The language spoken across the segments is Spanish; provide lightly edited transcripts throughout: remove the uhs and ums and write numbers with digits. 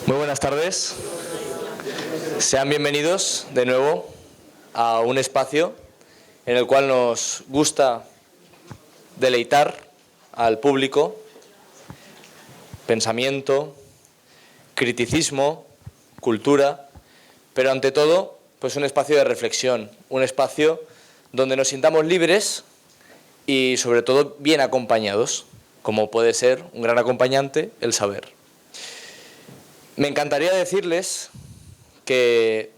Muy buenas tardes. Sean bienvenidos de nuevo a un espacio en el cual nos gusta deleitar al público pensamiento, criticismo, cultura, pero ante todo, pues un espacio de reflexión, un espacio donde nos sintamos libres y sobre todo bien acompañados, como puede ser un gran acompañante el saber. Me encantaría decirles que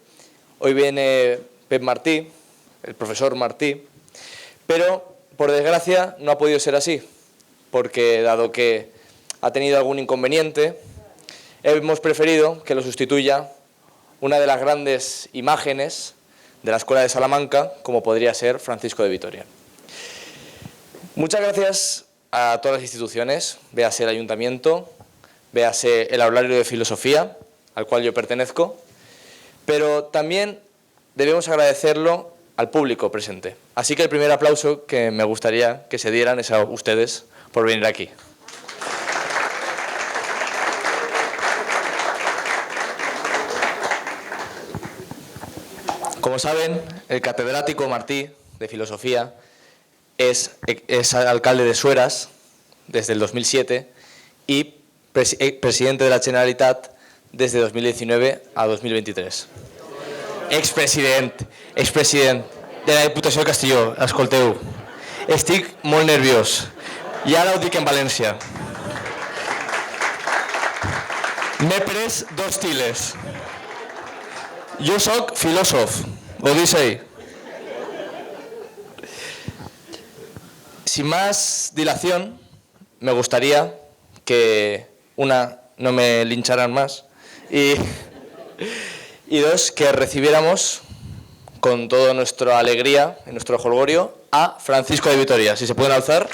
hoy viene Pep Martí, el profesor Martí, pero por desgracia no ha podido ser así, porque dado que ha tenido algún inconveniente, hemos preferido que lo sustituya una de las grandes imágenes de la Escuela de Salamanca, como podría ser Francisco de Vitoria. Muchas gracias a todas las instituciones, véase el Ayuntamiento, véase el Aulario de Filosofía, al cual yo pertenezco, pero también debemos agradecerlo al público presente. Así que el primer aplauso que me gustaría que se dieran es a ustedes por venir aquí. Como saben, el catedrático Martí, de Filosofía, es alcalde de Sueras desde el 2007 y presidente de la Generalitat desde 2019 a 2023. Expresident de la Diputació de Castelló, escolteu. Estic molt nerviós. I ara ho dic en valencià. M'he pres 2 tiles. Jo soc filòsof, ho dic ahí. Sin más dilación, me gustaría que, una, no me lincharan más, y dos, que recibiéramos con toda nuestra alegría y nuestro jolgorio a Francisco de Vitoria. Si se pueden alzar.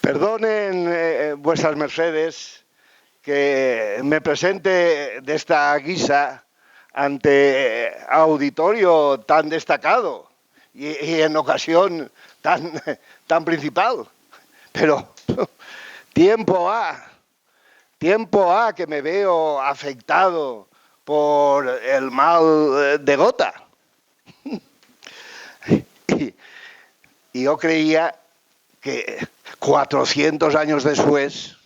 Perdonen vuestras mercedes que me presente de esta guisa ante auditorio tan destacado y en ocasión tan principal. Pero tiempo ha que me veo afectado por el mal de gota. Y yo creía que 400 años después,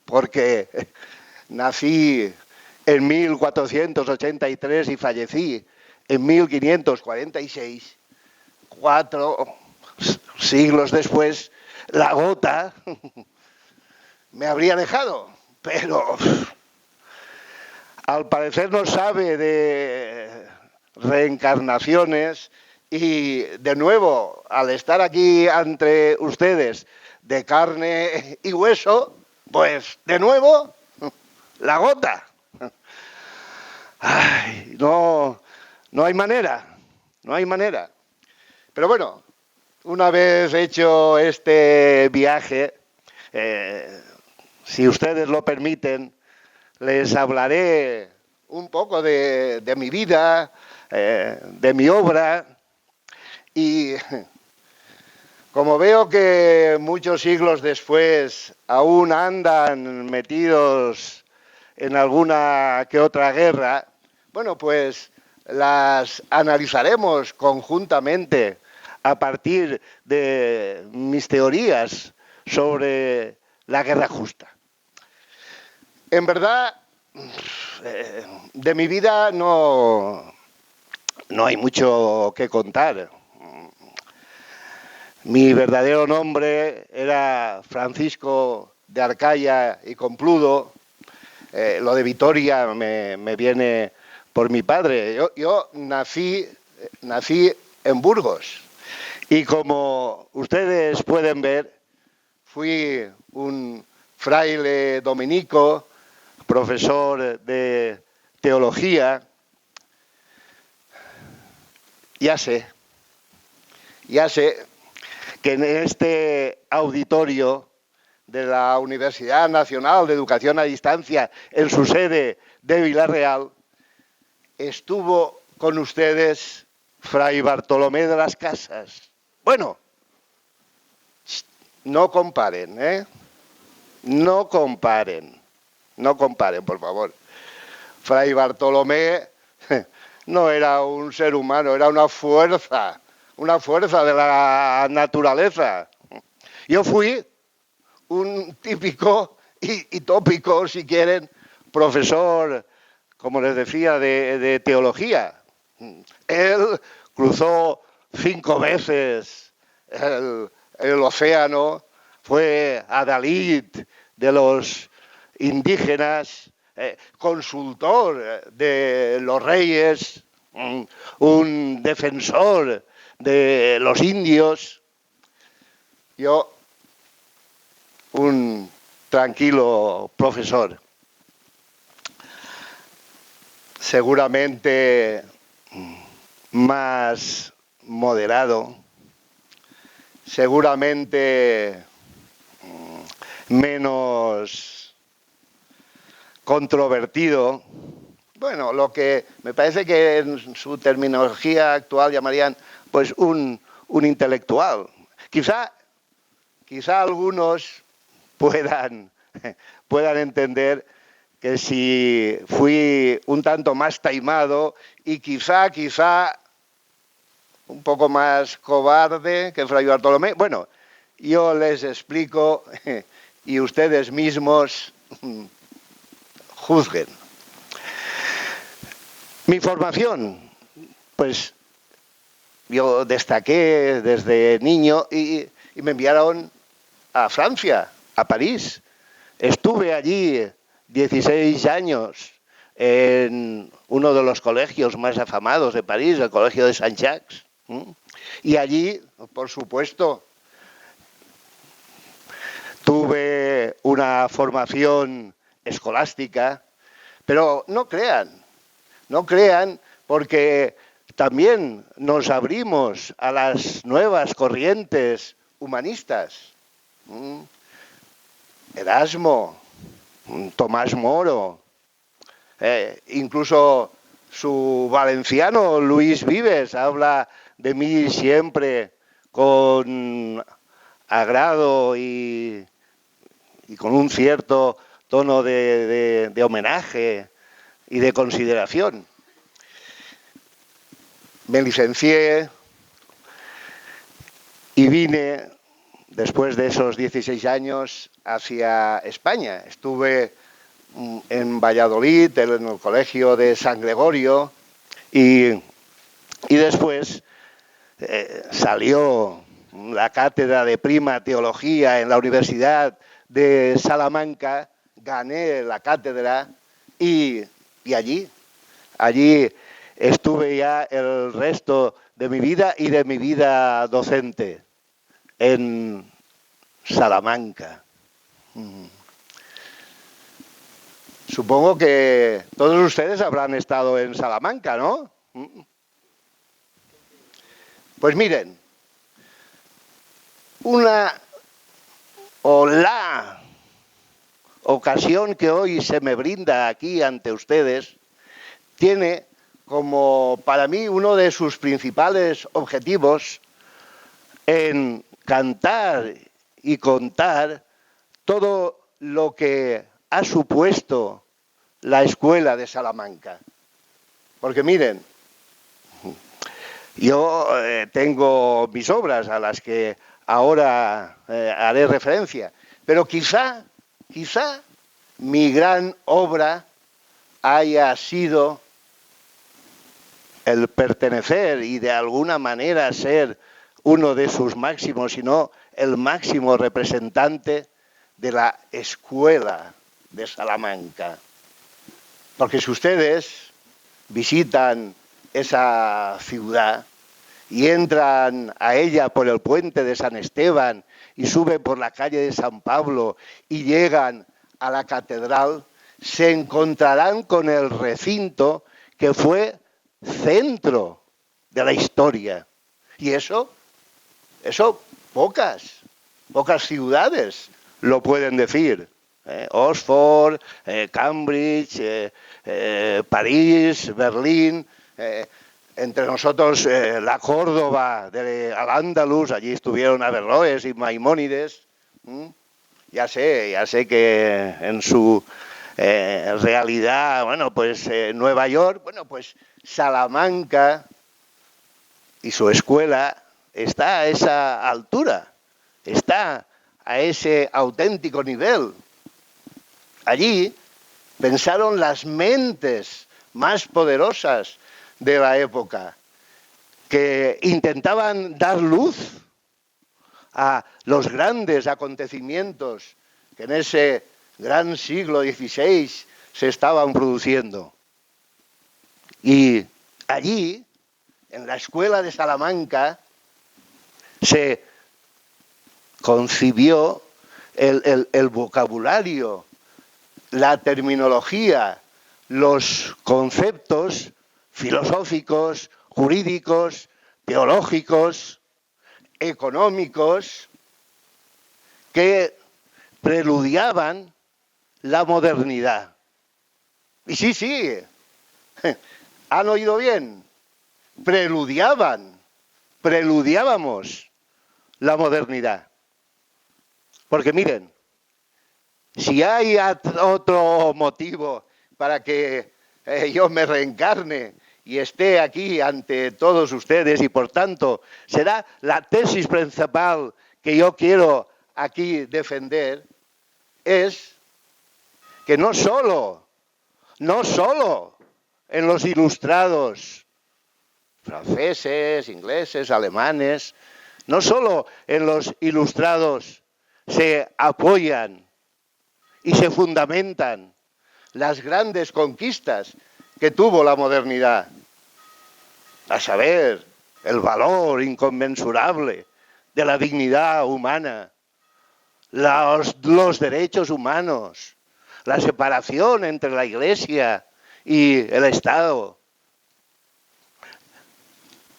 porque nací en 1483 y fallecí en 1546, 4 siglos después, la gota me habría dejado, pero al parecer no sabe de reencarnaciones y, de nuevo, al estar aquí entre ustedes de carne y hueso, pues, de nuevo, la gota. Ay, no hay manera, no hay manera. Pero bueno, una vez hecho este viaje, si ustedes lo permiten, les hablaré un poco de mi vida, de mi obra, y como veo que muchos siglos después aún andan metidos en alguna que otra guerra, bueno, pues las analizaremos conjuntamente a partir de mis teorías sobre la guerra justa. En verdad, de mi vida no hay mucho que contar. Mi verdadero nombre era Francisco de Arcaya y Compludo. Lo de Vitoria me viene por mi padre. Yo nací en Burgos y, como ustedes pueden ver, fui un fraile dominico, profesor de teología, Ya sé que en este auditorio de la Universidad Nacional de Educación a Distancia, en su sede de Villarreal, estuvo con ustedes Fray Bartolomé de las Casas. Bueno, no comparen, ¿eh? No comparen, por favor. Fray Bartolomé no era un ser humano, era una fuerza de la naturaleza. Yo fui un típico y tópico, si quieren, profesor, como les decía, de teología. Él cruzó 5 veces el océano, fue adalid de los indígenas, consultor de los reyes, un defensor de los indios. Yo, un tranquilo profesor, seguramente más moderado, seguramente menos controvertido. Bueno, lo que me parece que en su terminología actual llamarían pues un intelectual. Quizá algunos puedan entender que si fui un tanto más taimado y quizá un poco más cobarde que Fray Bartolomé. Bueno, yo les explico y ustedes mismos juzguen. Mi formación, pues yo destaqué desde niño y me enviaron a Francia, a París. Estuve allí 16 años en uno de los colegios más afamados de París, el Colegio de Saint-Jacques. Y allí, por supuesto, tuve una formación escolástica, pero no crean, porque también nos abrimos a las nuevas corrientes humanistas. Erasmo, Tomás Moro, incluso su valenciano Luis Vives habla de mí siempre con agrado y con un cierto tono de homenaje y de consideración. Me licencié y vine, después de esos 16 años, hacia España. Estuve en Valladolid, en el colegio de San Gregorio, y después salió la cátedra de Prima Teología en la Universidad de Salamanca, gané la cátedra y allí estuve ya el resto de mi vida y de mi vida docente en Salamanca. Supongo que todos ustedes habrán estado en Salamanca, ¿no? Pues miren, la ocasión que hoy se me brinda aquí ante ustedes tiene como para mí uno de sus principales objetivos en cantar y contar todo lo que ha supuesto la escuela de Salamanca. Porque miren, yo tengo mis obras a las que ahora haré referencia, pero quizá mi gran obra haya sido el pertenecer y de alguna manera ser uno de sus máximos, si no el máximo representante de la escuela de Salamanca. Porque si ustedes visitan esa ciudad y entran a ella por el puente de San Esteban y suben por la calle de San Pablo y llegan a la catedral, se encontrarán con el recinto que fue centro de la historia. Y eso pocas ciudades lo pueden decir. Oxford, Cambridge, París, Berlín, entre nosotros la Córdoba de Al-Ándalus, allí estuvieron Averroes y Maimónides. Ya sé que en su realidad, bueno, pues Nueva York, bueno, pues Salamanca y su escuela está a esa altura, está a ese auténtico nivel. Allí pensaron las mentes más poderosas de la época, que intentaban dar luz a los grandes acontecimientos que en ese gran siglo XVI se estaban produciendo. Y allí, en la escuela de Salamanca, se concibió el vocabulario, la terminología, los conceptos filosóficos, jurídicos, teológicos, económicos, que preludiaban la modernidad. Y sí, ¿han oído bien? Preludiábamos la modernidad. Porque miren, si hay otro motivo para que yo me reencarne y esté aquí ante todos ustedes, y por tanto será la tesis principal que yo quiero aquí defender, es que no solo en los ilustrados franceses, ingleses, alemanes, no solo en los ilustrados se apoyan y se fundamentan las grandes conquistas que tuvo la modernidad, a saber, el valor inconmensurable de la dignidad humana, los derechos humanos, la separación entre la Iglesia y el Estado,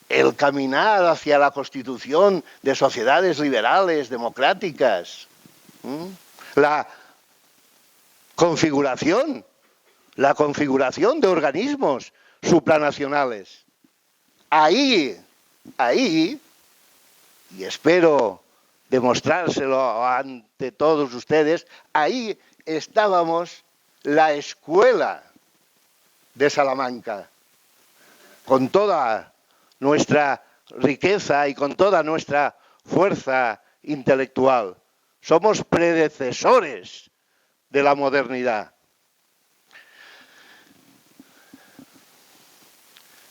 el caminar hacia la constitución de sociedades liberales, democráticas, la configuración de organismos supranacionales. Ahí, y espero demostrárselo ante todos ustedes, ahí estábamos la escuela de Salamanca, con toda nuestra riqueza y con toda nuestra fuerza intelectual. Somos predecesores de la modernidad.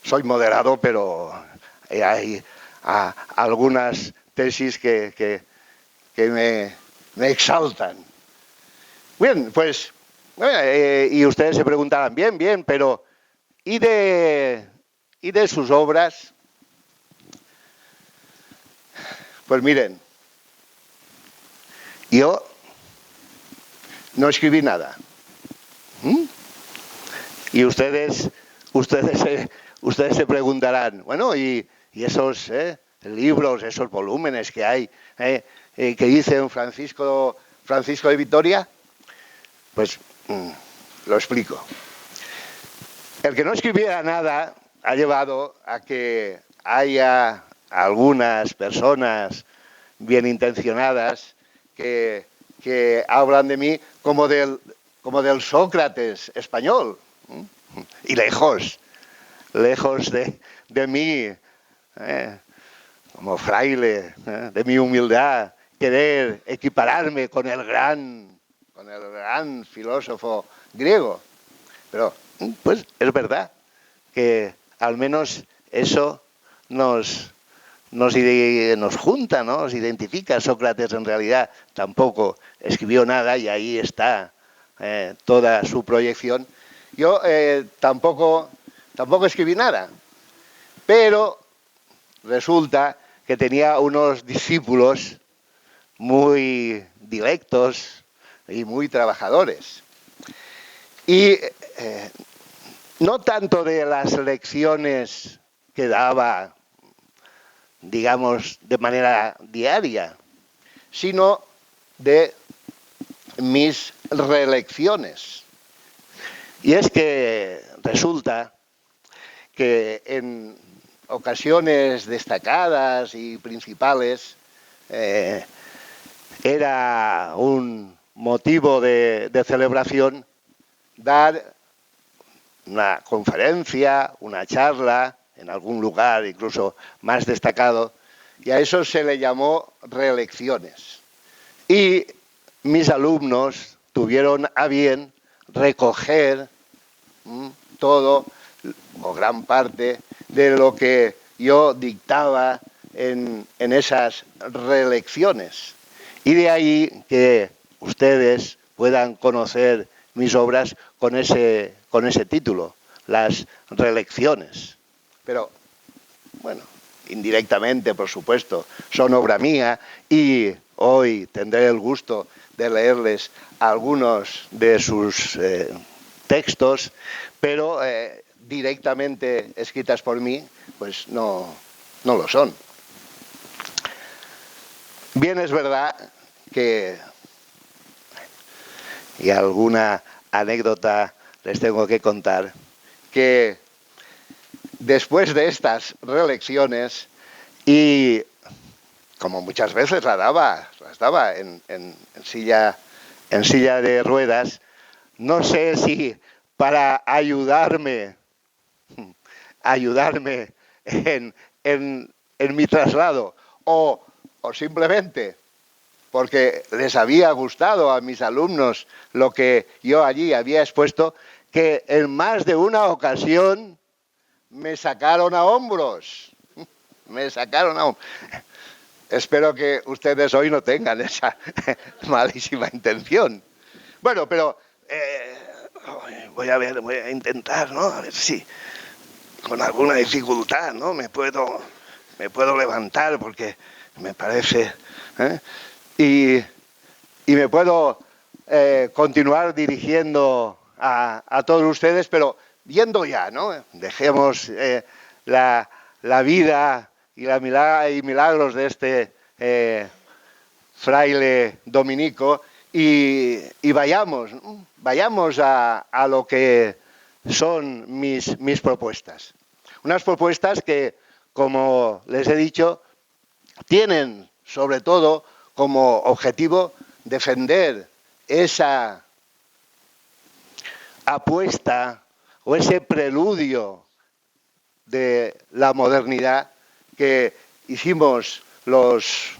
Soy moderado, pero hay algunas tesis que me exaltan. Bien, pues, y ustedes se preguntarán, bien, pero ¿y de sus obras? Pues miren, yo no escribí nada. Y ustedes se preguntarán, bueno, y esos libros, esos volúmenes que hay, que dicen Francisco de Vitoria, pues lo explico. El que no escribiera nada ha llevado a que haya algunas personas bien intencionadas que hablan de mí como del Sócrates español. Y lejos de mí, como fraile, de mi humildad, querer equipararme con el gran filósofo griego. Pero, pues, es verdad que al menos eso nos junta, ¿no? Nos identifica. Sócrates en realidad tampoco escribió nada y ahí está toda su proyección. Yo tampoco escribí nada, pero resulta que tenía unos discípulos muy directos y muy trabajadores. Y no tanto de las lecciones que daba, digamos, de manera diaria, sino de mis reelecciones. Y es que resulta que en ocasiones destacadas y principales era un motivo de celebración dar una conferencia, una charla, en algún lugar incluso más destacado, y a eso se le llamó reelecciones. Y mis alumnos tuvieron a bien recoger todo o gran parte de lo que yo dictaba en esas reelecciones. Y de ahí que ustedes puedan conocer mis obras con ese título, las reelecciones. Pero, bueno, indirectamente, por supuesto, son obra mía y hoy tendré el gusto de leerles algunos de sus textos, pero directamente escritas por mí, pues no lo son. Bien, es verdad que, y alguna anécdota les tengo que contar, que después de estas reelecciones, y como muchas veces las daba en silla de ruedas, no sé si para ayudarme en mi traslado o simplemente porque les había gustado a mis alumnos lo que yo allí había expuesto, que en más de una ocasión me sacaron a hombros. Me sacaron a hombros. Espero que ustedes hoy no tengan esa malísima intención. Bueno, pero voy a intentar, ¿no? A ver si con alguna dificultad, ¿no? Me puedo levantar porque me parece, y me puedo continuar dirigiendo a todos ustedes, pero yendo ya, ¿no? Dejemos la vida y milagros de este fraile dominico y vayamos a lo que son mis propuestas. Unas propuestas que, como les he dicho, tienen sobre todo como objetivo defender esa apuesta o ese preludio de la modernidad que hicimos los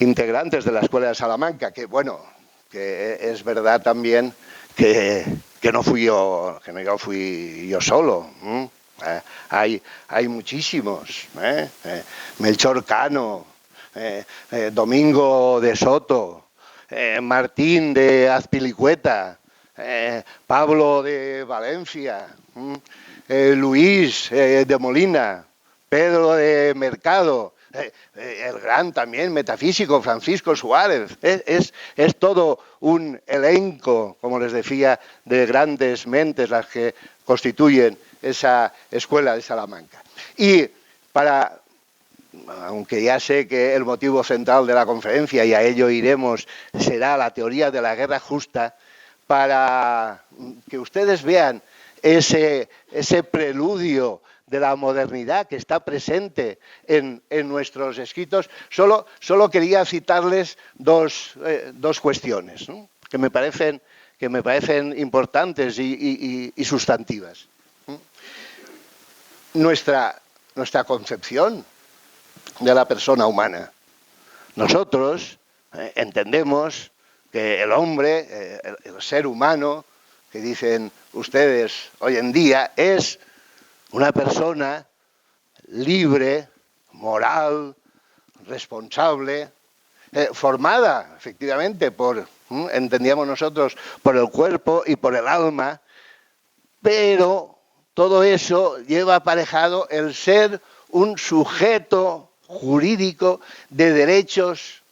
integrantes de la Escuela de Salamanca, que bueno, que es verdad también que no fui yo solo. Hay muchísimos, Melchor Cano, Domingo de Soto, Martín de Azpilicueta, Pablo de Valencia, Luis de Molina, Pedro de Mercado, el gran también metafísico Francisco Suárez. Es todo un elenco, como les decía, de grandes mentes las que constituyen esa escuela de Salamanca. Y aunque ya sé que el motivo central de la conferencia, y a ello iremos, será la teoría de la guerra justa, para que ustedes vean ese preludio de la modernidad que está presente en nuestros escritos, solo quería citarles dos cuestiones, ¿no? que me parecen importantes y sustantivas. Nuestra concepción de la persona humana. Nosotros entendemos que el hombre, el ser humano, que dicen ustedes hoy en día, es una persona libre, moral, responsable, formada efectivamente entendíamos nosotros, por el cuerpo y por el alma, pero todo eso lleva aparejado el ser un sujeto jurídico de derechos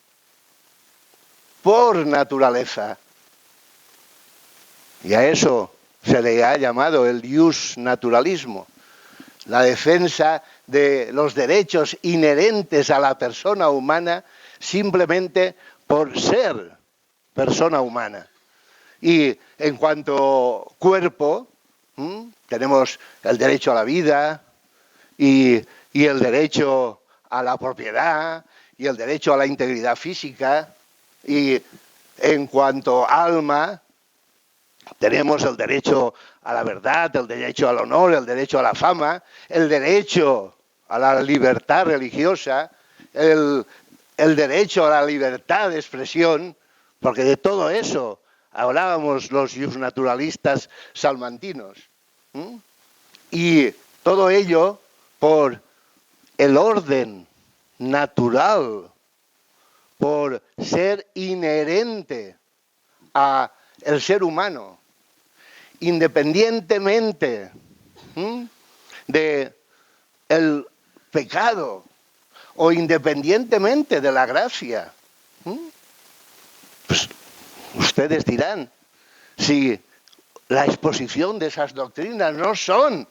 por naturaleza. Y a eso se le ha llamado el justnaturalismo, la defensa de los derechos inherentes a la persona humana simplemente por ser persona humana. Y en cuanto a cuerpo, tenemos el derecho a la vida y el derecho a la propiedad y el derecho a la integridad física. Y en cuanto a alma, tenemos el derecho a la verdad, el derecho al honor, el derecho a la fama, el derecho a la libertad religiosa, el derecho a la libertad de expresión, porque de todo eso hablábamos los justnaturalistas salmantinos. Y todo ello por el orden natural, por ser inherente al ser humano, independientemente de el pecado o independientemente de la gracia. Pues ustedes dirán si la exposición de esas doctrinas no son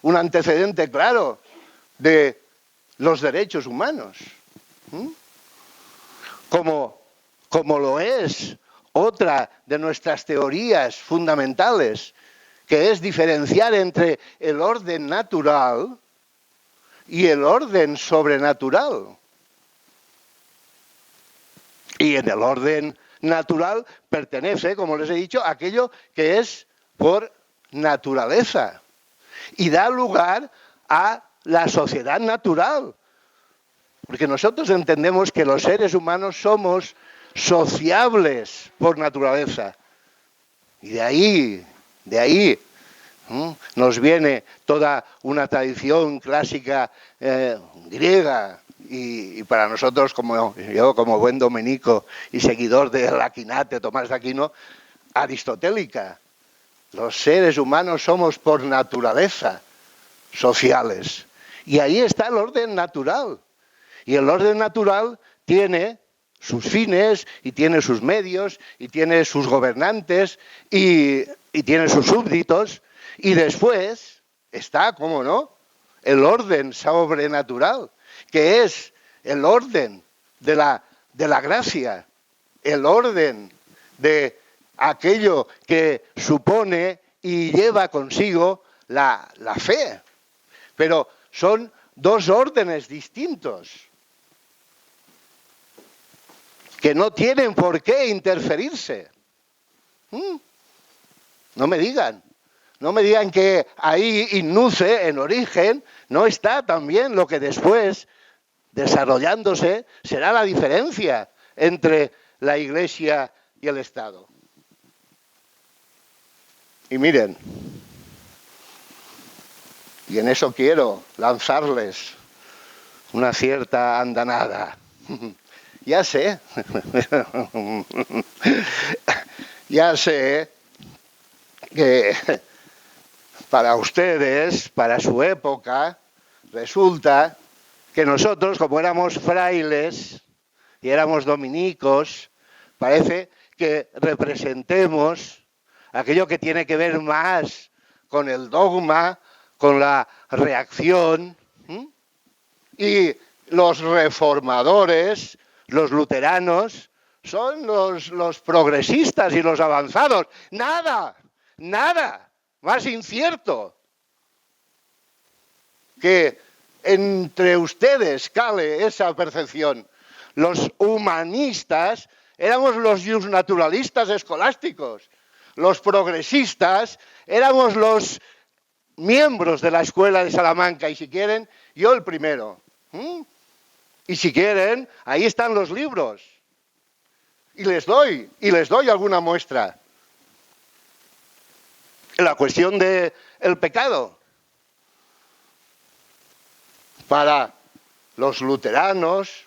un antecedente claro de los derechos humanos, como lo es otra de nuestras teorías fundamentales, que es diferenciar entre el orden natural y el orden sobrenatural. Y en el orden natural pertenece, como les he dicho, a aquello que es por naturaleza y da lugar a la sociedad natural. Porque nosotros entendemos que los seres humanos somos sociables por naturaleza. Y de ahí nos viene toda una tradición clásica griega. Y para nosotros, yo como buen dominico y seguidor del Aquinate, Tomás de Aquino, aristotélica. Los seres humanos somos por naturaleza sociales. Y ahí está el orden natural. Y el orden natural tiene sus fines y tiene sus medios y tiene sus gobernantes y tiene sus súbditos. Y después está, ¿cómo no?, el orden sobrenatural, que es el orden de la gracia, el orden de aquello que supone y lleva consigo la fe. Pero son dos órdenes distintos que no tienen por qué interferirse. No me digan que ahí innuce, en origen, no está también lo que después, desarrollándose, será la diferencia entre la Iglesia y el Estado. Y miren, y en eso quiero lanzarles una cierta andanada. Ya sé que para ustedes, para su época, resulta que nosotros, como éramos frailes y éramos dominicos, parece que representemos aquello que tiene que ver más con el dogma, con la reacción, y los reformadores, los luteranos, son los progresistas y los avanzados. Nada más incierto que entre ustedes cale esa percepción. Los humanistas éramos los justnaturalistas escolásticos. Los progresistas éramos los miembros de la Escuela de Salamanca, y si quieren, yo el primero. Y si quieren, ahí están los libros. Y les doy alguna muestra. La cuestión del pecado. Para los luteranos,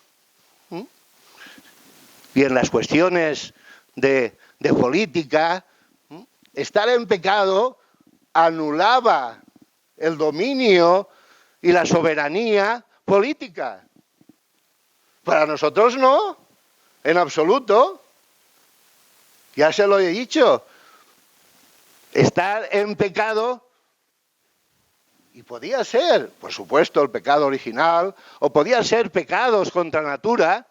y en las cuestiones de política, estar en pecado anulaba el dominio y la soberanía política. Para nosotros no, en absoluto. Ya se lo he dicho. estar en pecado, y podía ser, por supuesto, el pecado original, o podía ser pecados contra natura,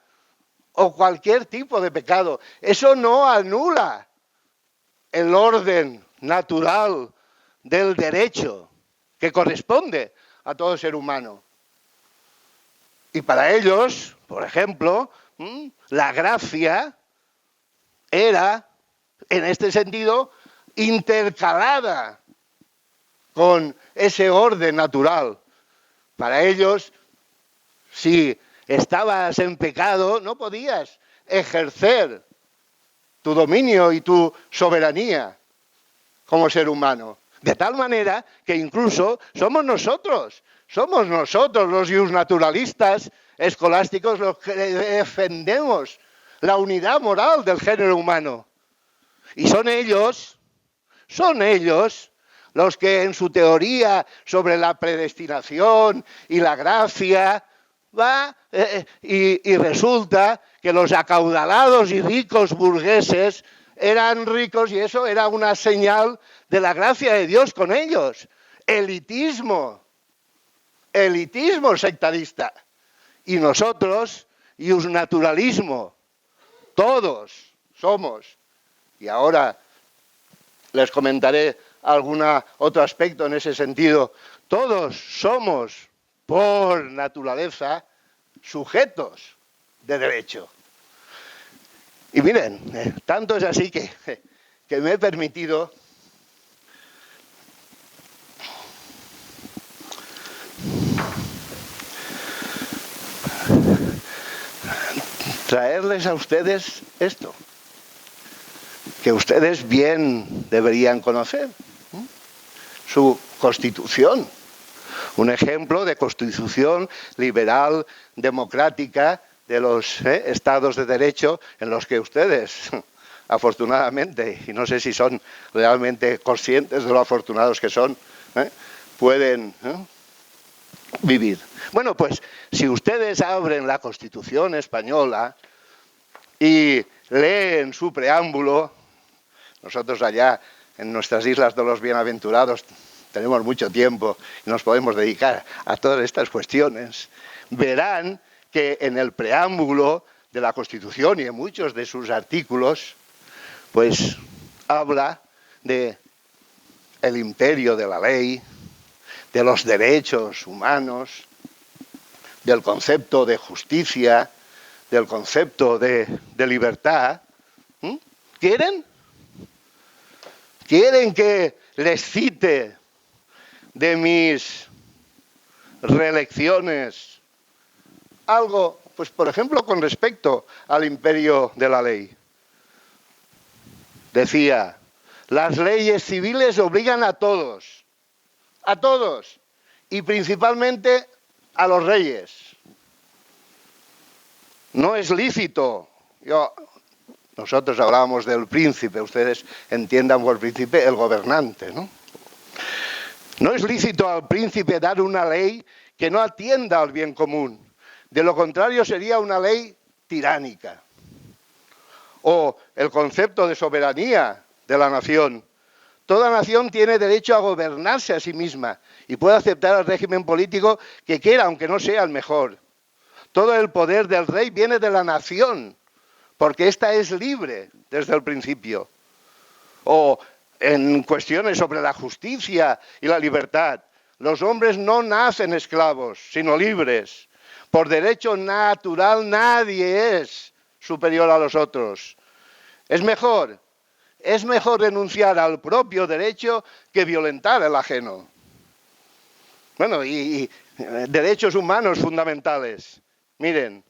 o cualquier tipo de pecado. Eso no anula el orden natural del derecho que corresponde a todo ser humano. Y para ellos, por ejemplo, la gracia era, en este sentido, intercalada con ese orden natural. Para ellos, si estabas en pecado, no podías ejercer tu dominio y tu soberanía como ser humano. De tal manera que incluso somos nosotros los iusnaturalistas escolásticos los que defendemos la unidad moral del género humano. Y son ellos los que en su teoría sobre la predestinación y la gracia y resulta que los acaudalados y ricos burgueses eran ricos y eso era una señal de la gracia de Dios con ellos. Elitismo sectarista. Y nosotros, iusnaturalismo, todos somos. Y ahora les comentaré algún otro aspecto en ese sentido. Todos somos, por naturaleza, sujetos de derecho. Y miren, tanto es así que me he permitido traerles a ustedes esto, que ustedes bien deberían conocer, su Constitución, un ejemplo de Constitución liberal, democrática, de los estados de derecho en los que ustedes, afortunadamente, y no sé si son realmente conscientes de lo afortunados que son, pueden vivir. Bueno, pues si ustedes abren la Constitución española y leen su preámbulo, nosotros allá en nuestras islas de los bienaventurados tenemos mucho tiempo y nos podemos dedicar a todas estas cuestiones, verán que en el preámbulo de la Constitución y en muchos de sus artículos, pues habla de el imperio de la ley, de los derechos humanos, del concepto de justicia, del concepto de libertad. ¿Quieren? ¿Quieren que les cite de mis reelecciones algo, pues por ejemplo, con respecto al imperio de la ley? Decía, las leyes civiles obligan a todos, y principalmente a los reyes. No es lícito, nosotros hablábamos del príncipe, ustedes entiendan por príncipe el gobernante, ¿no? No es lícito al príncipe dar una ley que no atienda al bien común. De lo contrario sería una ley tiránica. O el concepto de soberanía de la nación. Toda nación tiene derecho a gobernarse a sí misma y puede aceptar el régimen político que quiera, aunque no sea el mejor. Todo el poder del rey viene de la nación, porque ésta es libre desde el principio. O en cuestiones sobre la justicia y la libertad, los hombres no nacen esclavos, sino libres. Por derecho natural nadie es superior a los otros. Es mejor renunciar al propio derecho que violentar el ajeno. Bueno, y derechos humanos fundamentales. Miren,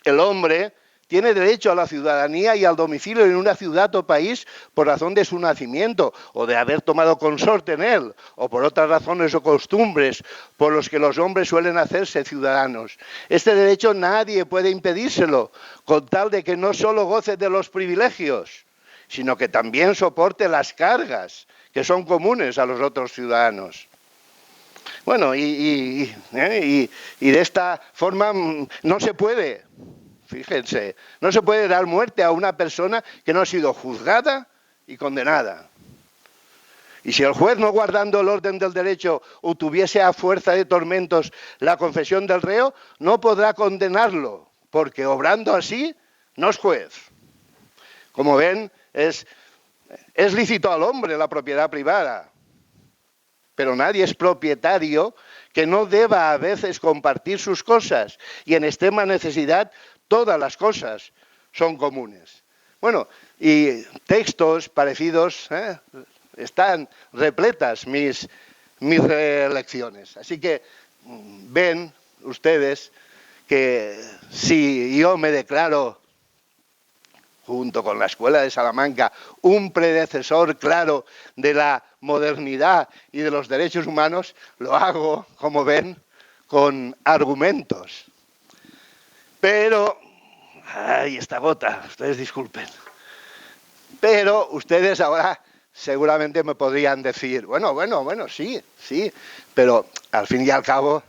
el hombre tiene derecho a la ciudadanía y al domicilio en una ciudad o país por razón de su nacimiento o de haber tomado consorte en él o por otras razones o costumbres por los que los hombres suelen hacerse ciudadanos. Este derecho nadie puede impedírselo con tal de que no solo goce de los privilegios, sino que también soporte las cargas que son comunes a los otros ciudadanos. Bueno, y de esta forma no se puede, fíjense, no se puede dar muerte a una persona que no ha sido juzgada y condenada. Y si el juez, no guardando el orden del derecho, obtuviese a fuerza de tormentos la confesión del reo, no podrá condenarlo, porque obrando así no es juez. Como ven, es lícito al hombre la propiedad privada, pero nadie es propietario que no deba a veces compartir sus cosas, y en extrema necesidad todas las cosas son comunes. Bueno, y textos parecidos, están repletas mis lecciones. Así que ven ustedes que si yo me declaro, junto con la Escuela de Salamanca, un predecesor claro de la modernidad y de los derechos humanos, lo hago, como ven, con argumentos. Pero, ay, esta gota, ustedes disculpen. Pero ustedes ahora seguramente me podrían decir, bueno, sí, pero al fin y al cabo,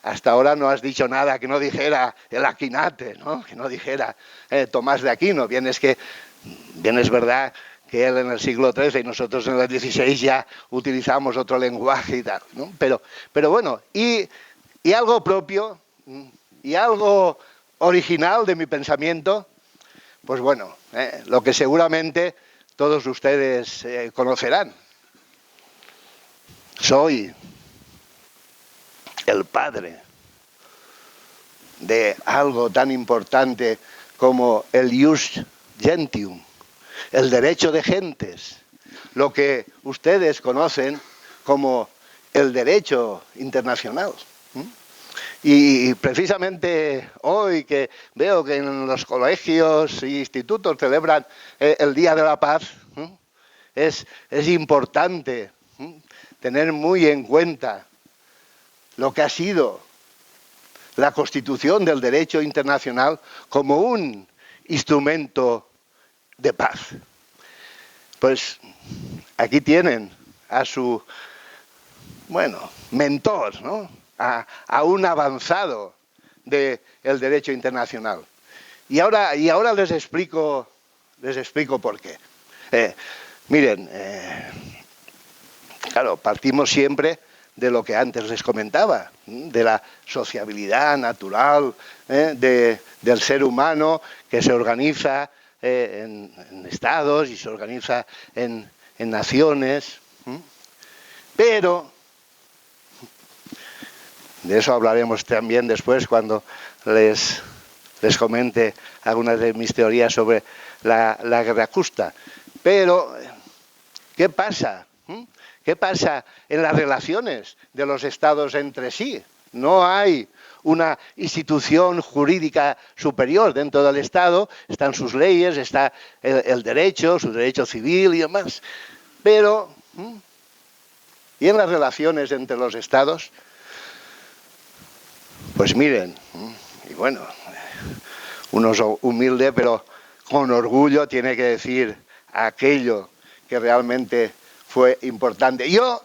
hasta ahora no has dicho nada que no dijera el Aquinate, ¿no? Que no dijera Tomás de Aquino. Bien es verdad que él en el siglo XIII y nosotros en el XVI ya utilizamos otro lenguaje y tal, ¿no? Pero bueno, y algo propio, y algo original de mi pensamiento, pues bueno, lo que seguramente todos ustedes conocerán. Soy el padre de algo tan importante como el ius gentium, el derecho de gentes, lo que ustedes conocen como el derecho internacional. Y precisamente hoy que veo que en los colegios e institutos celebran el Día de la Paz, es importante tener muy en cuenta lo que ha sido la Constitución del Derecho Internacional como un instrumento de paz. Pues aquí tienen a su, mentor, ¿no? A un avanzado del derecho internacional. Y ahora les explico por qué. Miren, claro, partimos siempre de lo que antes les comentaba, de la sociabilidad natural del ser humano que se organiza en estados y se organiza en naciones. Pero de eso hablaremos también después cuando les comente algunas de mis teorías sobre la guerra justa. Pero, ¿qué pasa? ¿Qué pasa en las relaciones de los estados entre sí? No hay una institución jurídica superior dentro del Estado, están sus leyes, está el derecho, su derecho civil y demás. Pero, ¿y en las relaciones entre los estados? Pues miren, y bueno, uno es humilde, pero con orgullo tiene que decir aquello que realmente fue importante. Yo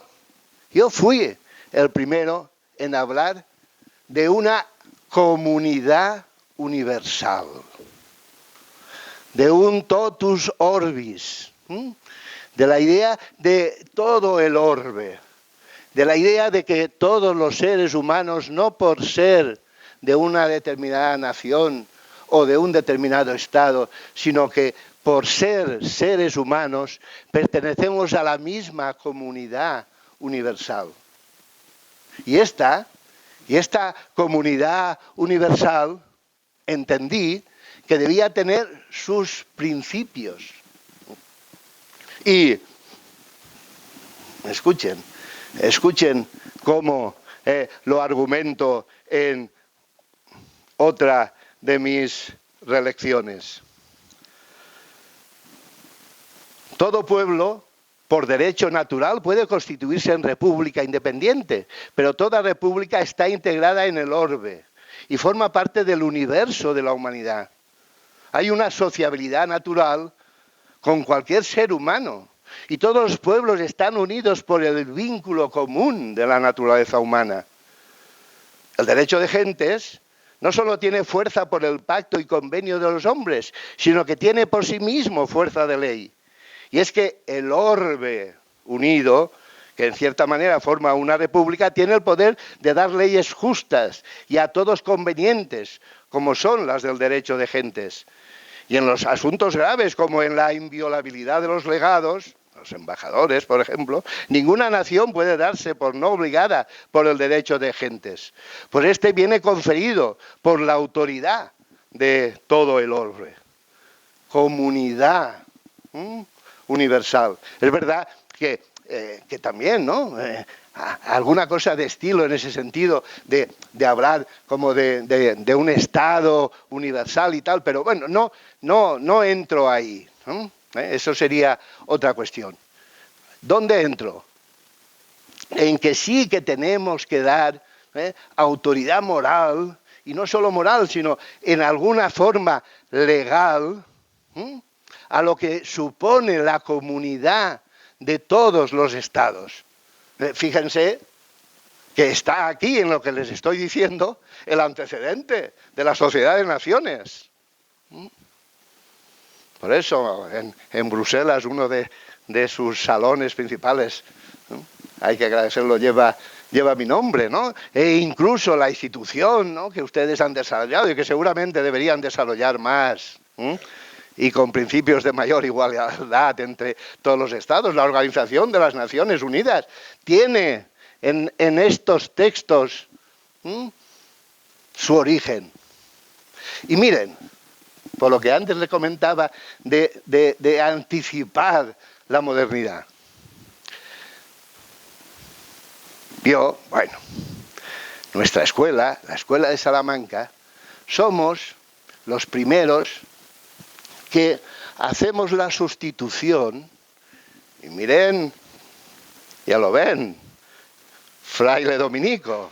fui el primero en hablar de una comunidad universal, de un totus orbis, de la idea de todo el orbe, de la idea de que todos los seres humanos, no por ser de una determinada nación o de un determinado estado, sino que por ser seres humanos pertenecemos a la misma comunidad universal. Y esta comunidad universal entendí que debía tener sus principios. Y escuchen cómo lo argumento en otra de mis relecciones. Todo pueblo, por derecho natural, puede constituirse en república independiente, pero toda república está integrada en el orbe y forma parte del universo de la humanidad. Hay una sociabilidad natural con cualquier ser humano y todos los pueblos están unidos por el vínculo común de la naturaleza humana. El derecho de gentes no solo tiene fuerza por el pacto y convenio de los hombres, sino que tiene por sí mismo fuerza de ley. Y es que el orbe unido, que en cierta manera forma una república, tiene el poder de dar leyes justas y a todos convenientes, como son las del derecho de gentes. Y en los asuntos graves, como en la inviolabilidad de los legados, los embajadores, por ejemplo, ninguna nación puede darse por no obligada por el derecho de gentes. Pues este viene conferido por la autoridad de todo el orbe. Comunidad universal. Es verdad que también, ¿no? Alguna cosa de estilo en ese sentido, de hablar como de un Estado universal y tal, pero bueno, no entro ahí, ¿no? Eso sería otra cuestión. ¿Dónde entro? En que sí que tenemos que dar autoridad moral, y no solo moral, sino en alguna forma legal, a lo que supone la comunidad de todos los estados. Fíjense que está aquí en lo que les estoy diciendo el antecedente de la Sociedad de Naciones. Por eso en Bruselas uno de sus salones principales, ¿no? Hay que agradecerlo, lleva mi nombre, ¿no? E incluso la institución, ¿no?, que ustedes han desarrollado y que seguramente deberían desarrollar más, y con principios de mayor igualdad entre todos los estados, la Organización de las Naciones Unidas, tiene en estos textos su origen. Y miren, por lo que antes le comentaba de anticipar la modernidad. Bueno, nuestra escuela, la Escuela de Salamanca, somos los primeros que hacemos la sustitución, y miren, ya lo ven, fraile dominico,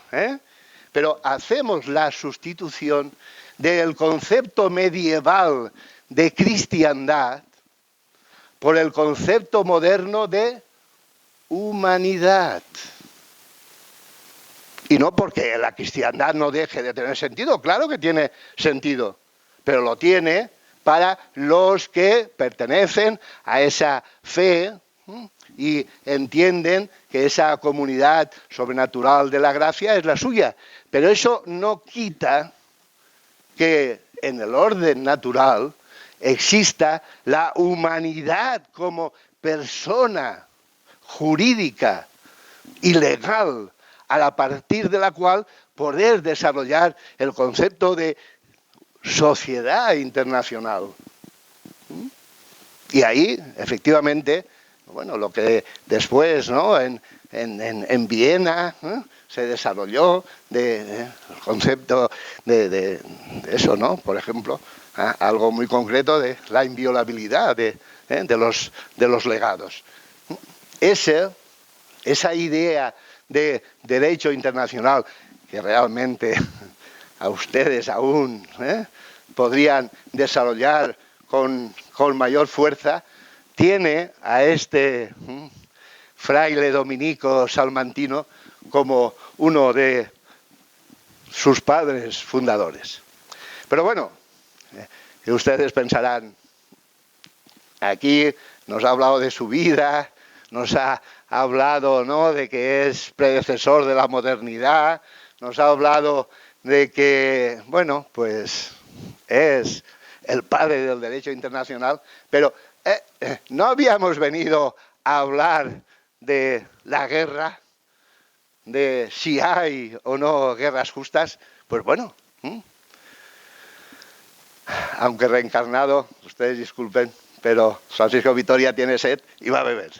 pero hacemos la sustitución del concepto medieval de cristiandad por el concepto moderno de humanidad. Y no porque la cristiandad no deje de tener sentido, claro que tiene sentido, pero lo tiene para los que pertenecen a esa fe y entienden que esa comunidad sobrenatural de la gracia es la suya. Pero eso no quita que en el orden natural exista la humanidad como persona jurídica y legal, a partir de la cual poder desarrollar el concepto de sociedad internacional. Y ahí, efectivamente, bueno, lo que después, ¿no?, en Viena se desarrolló el concepto de eso, ¿no? Por ejemplo, algo muy concreto de la inviolabilidad de los legados. Esa idea de derecho internacional que realmente a ustedes aún podrían desarrollar con mayor fuerza, tiene a este fraile dominico salmantino como uno de sus padres fundadores. Pero bueno, ustedes pensarán, aquí nos ha hablado de su vida, nos ha hablado, ¿no?, de que es predecesor de la modernidad, nos ha hablado de que, bueno, pues es el padre del derecho internacional, pero no habíamos venido a hablar de la guerra, de si hay o no guerras justas. Pues bueno, aunque reencarnado, ustedes disculpen, pero Francisco Vitoria tiene sed y va a beber.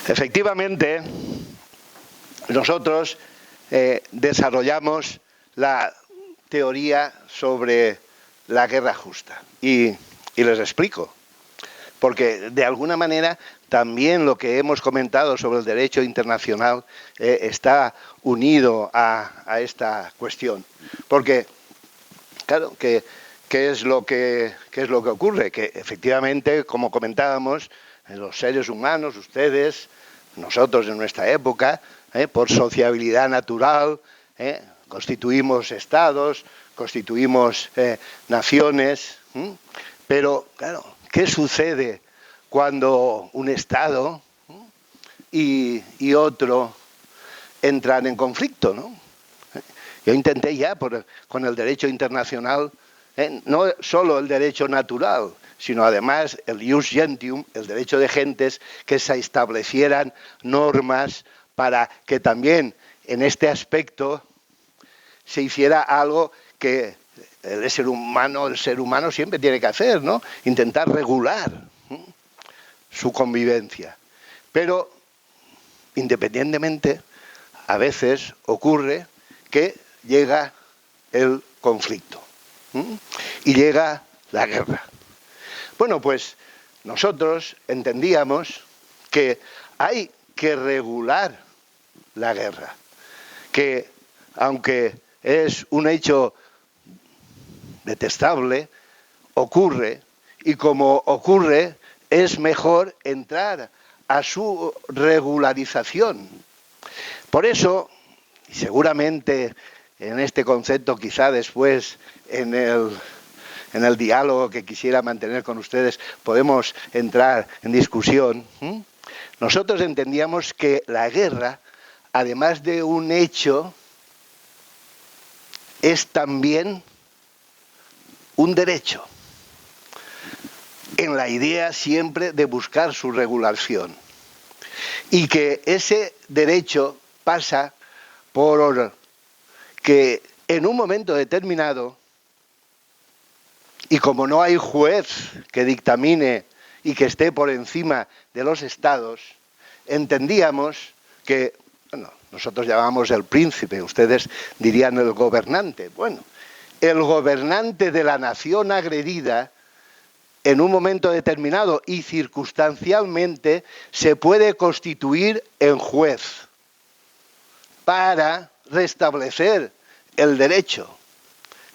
Efectivamente, nosotros desarrollamos la teoría sobre la guerra justa y les explico, porque de alguna manera también lo que hemos comentado sobre el derecho internacional está unido a esta cuestión, porque claro, ¿qué es lo que ocurre? Que efectivamente, como comentábamos, los seres humanos, ustedes, nosotros en nuestra época, por sociabilidad natural, constituimos estados, constituimos naciones, pero claro, ¿qué sucede cuando un estado y otro entran en conflicto, ¿no? Yo intenté ya con el derecho internacional, no solo el derecho natural, sino además el ius gentium, el derecho de gentes, que se establecieran normas para que también en este aspecto se hiciera algo que el ser humano siempre tiene que hacer, ¿no? Intentar regular su convivencia. Pero, independientemente, a veces ocurre que llega el conflicto y llega la guerra. Bueno, pues nosotros entendíamos que hay que regular la guerra, que aunque es un hecho detestable, ocurre, y como ocurre, es mejor entrar a su regularización. Por eso, y seguramente en este concepto, quizá después en el diálogo que quisiera mantener con ustedes, podemos entrar en discusión. Nosotros entendíamos que la guerra, además de un hecho, es también un derecho, en la idea siempre de buscar su regulación. Y que ese derecho pasa por que en un momento determinado, y como no hay juez que dictamine y que esté por encima de los estados, entendíamos que, bueno, nosotros llamábamos el príncipe, ustedes dirían el gobernante. Bueno, el gobernante de la nación agredida, en un momento determinado y circunstancialmente, se puede constituir en juez para restablecer el derecho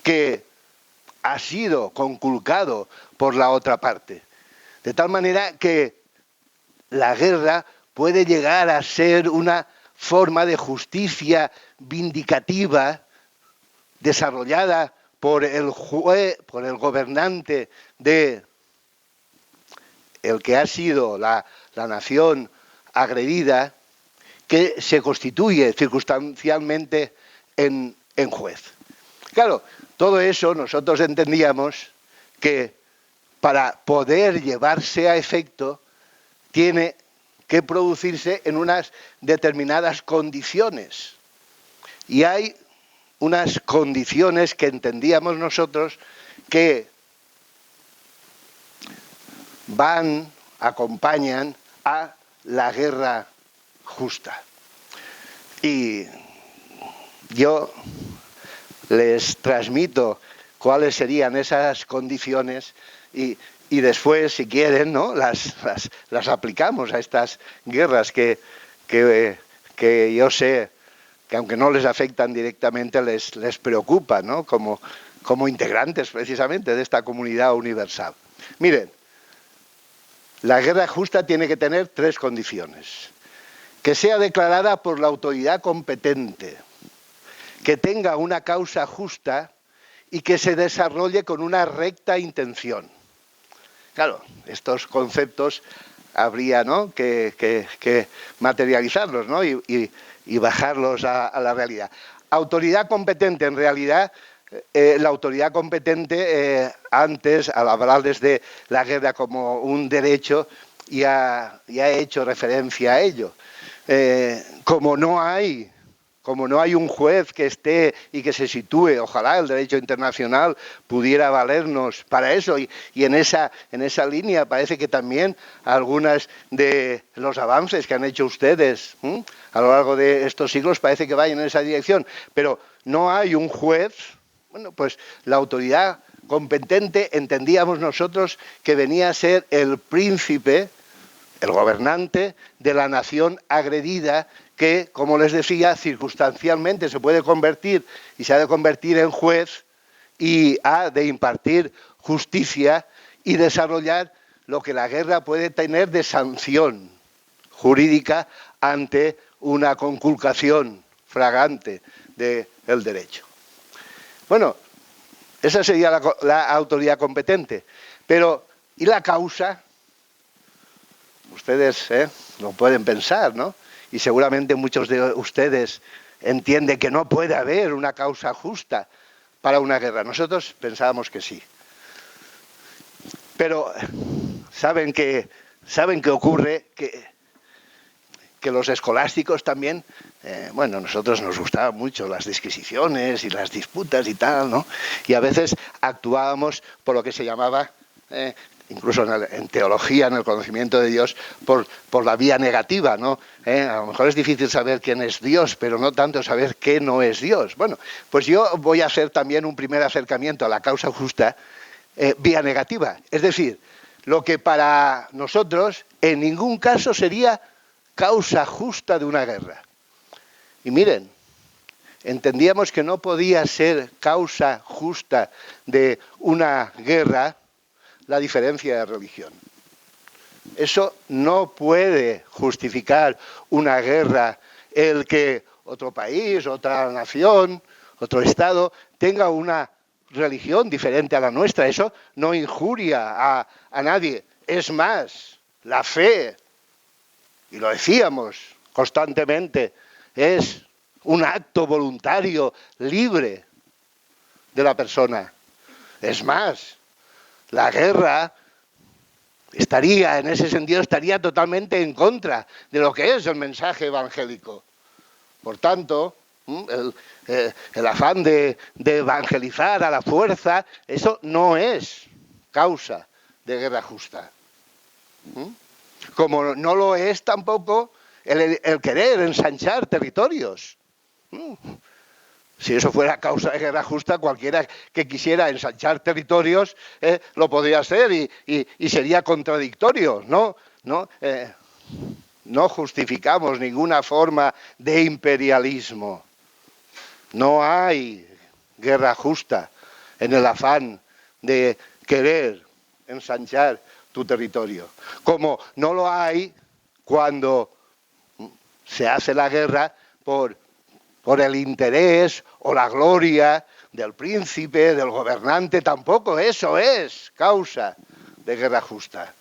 que ha sido conculcado por la otra parte. De tal manera que la guerra puede llegar a ser una forma de justicia vindicativa desarrollada por el juez, por el gobernante de el que ha sido la nación agredida, que se constituye circunstancialmente en juez. Claro, todo eso nosotros entendíamos que para poder llevarse a efecto tiene que producirse en unas determinadas condiciones. Y hay unas condiciones que entendíamos nosotros que acompañan a la guerra justa. Y yo les transmito cuáles serían esas condiciones y después, si quieren, ¿no?, las aplicamos a estas guerras que yo sé que, aunque no les afectan directamente, les preocupan, ¿no?, como integrantes precisamente de esta comunidad universal. Miren, la guerra justa tiene que tener tres condiciones: que sea declarada por la autoridad competente, que tenga una causa justa y que se desarrolle con una recta intención. Claro, estos conceptos habría, ¿no?, que materializarlos, ¿no?, y bajarlos a la realidad. Autoridad competente, en realidad, la autoridad competente, antes, al hablarles de la guerra como un derecho, ya he hecho referencia a ello. Como no hay un juez que esté y que se sitúe, ojalá el derecho internacional pudiera valernos para eso, y en esa línea parece que también algunos de los avances que han hecho ustedes a lo largo de estos siglos parece que vayan en esa dirección, pero no hay un juez. Bueno, pues la autoridad competente entendíamos nosotros que venía a ser el príncipe, el gobernante de la nación agredida, que, como les decía, circunstancialmente se puede convertir y se ha de convertir en juez y ha de impartir justicia y desarrollar lo que la guerra puede tener de sanción jurídica ante una conculcación flagrante del derecho. Bueno, esa sería la autoridad competente. Pero, ¿y la causa? Ustedes lo pueden pensar, ¿no? Y seguramente muchos de ustedes entienden que no puede haber una causa justa para una guerra. Nosotros pensábamos que sí. Pero ¿saben qué ocurre? Que los escolásticos también, bueno, a nosotros nos gustaban mucho las disquisiciones y las disputas y tal, ¿no? Y a veces actuábamos por lo que se llamaba, incluso en teología, en el conocimiento de Dios, por la vía negativa, ¿no? A lo mejor es difícil saber quién es Dios, pero no tanto saber qué no es Dios. Bueno, pues yo voy a hacer también un primer acercamiento a la causa justa, vía negativa. Es decir, lo que para nosotros en ningún caso sería causa justa de una guerra. Y miren, entendíamos que no podía ser causa justa de una guerra la diferencia de religión. Eso no puede justificar una guerra el que otro país, otra nación, otro estado tenga una religión diferente a la nuestra. Eso no injuria a nadie. Es más, la fe, y lo decíamos constantemente, es un acto voluntario, libre de la persona. Es más, la guerra estaría, en ese sentido, estaría totalmente en contra de lo que es el mensaje evangélico. Por tanto, el afán de evangelizar a la fuerza, eso no es causa de guerra justa. Como no lo es tampoco el querer ensanchar territorios. Si eso fuera causa de guerra justa, cualquiera que quisiera ensanchar territorios lo podría hacer y sería contradictorio, ¿no? No justificamos ninguna forma de imperialismo. No hay guerra justa en el afán de querer ensanchar tu territorio. Como no lo hay cuando se hace la guerra por el interés o la gloria del príncipe, del gobernante, tampoco eso es causa de guerra justa.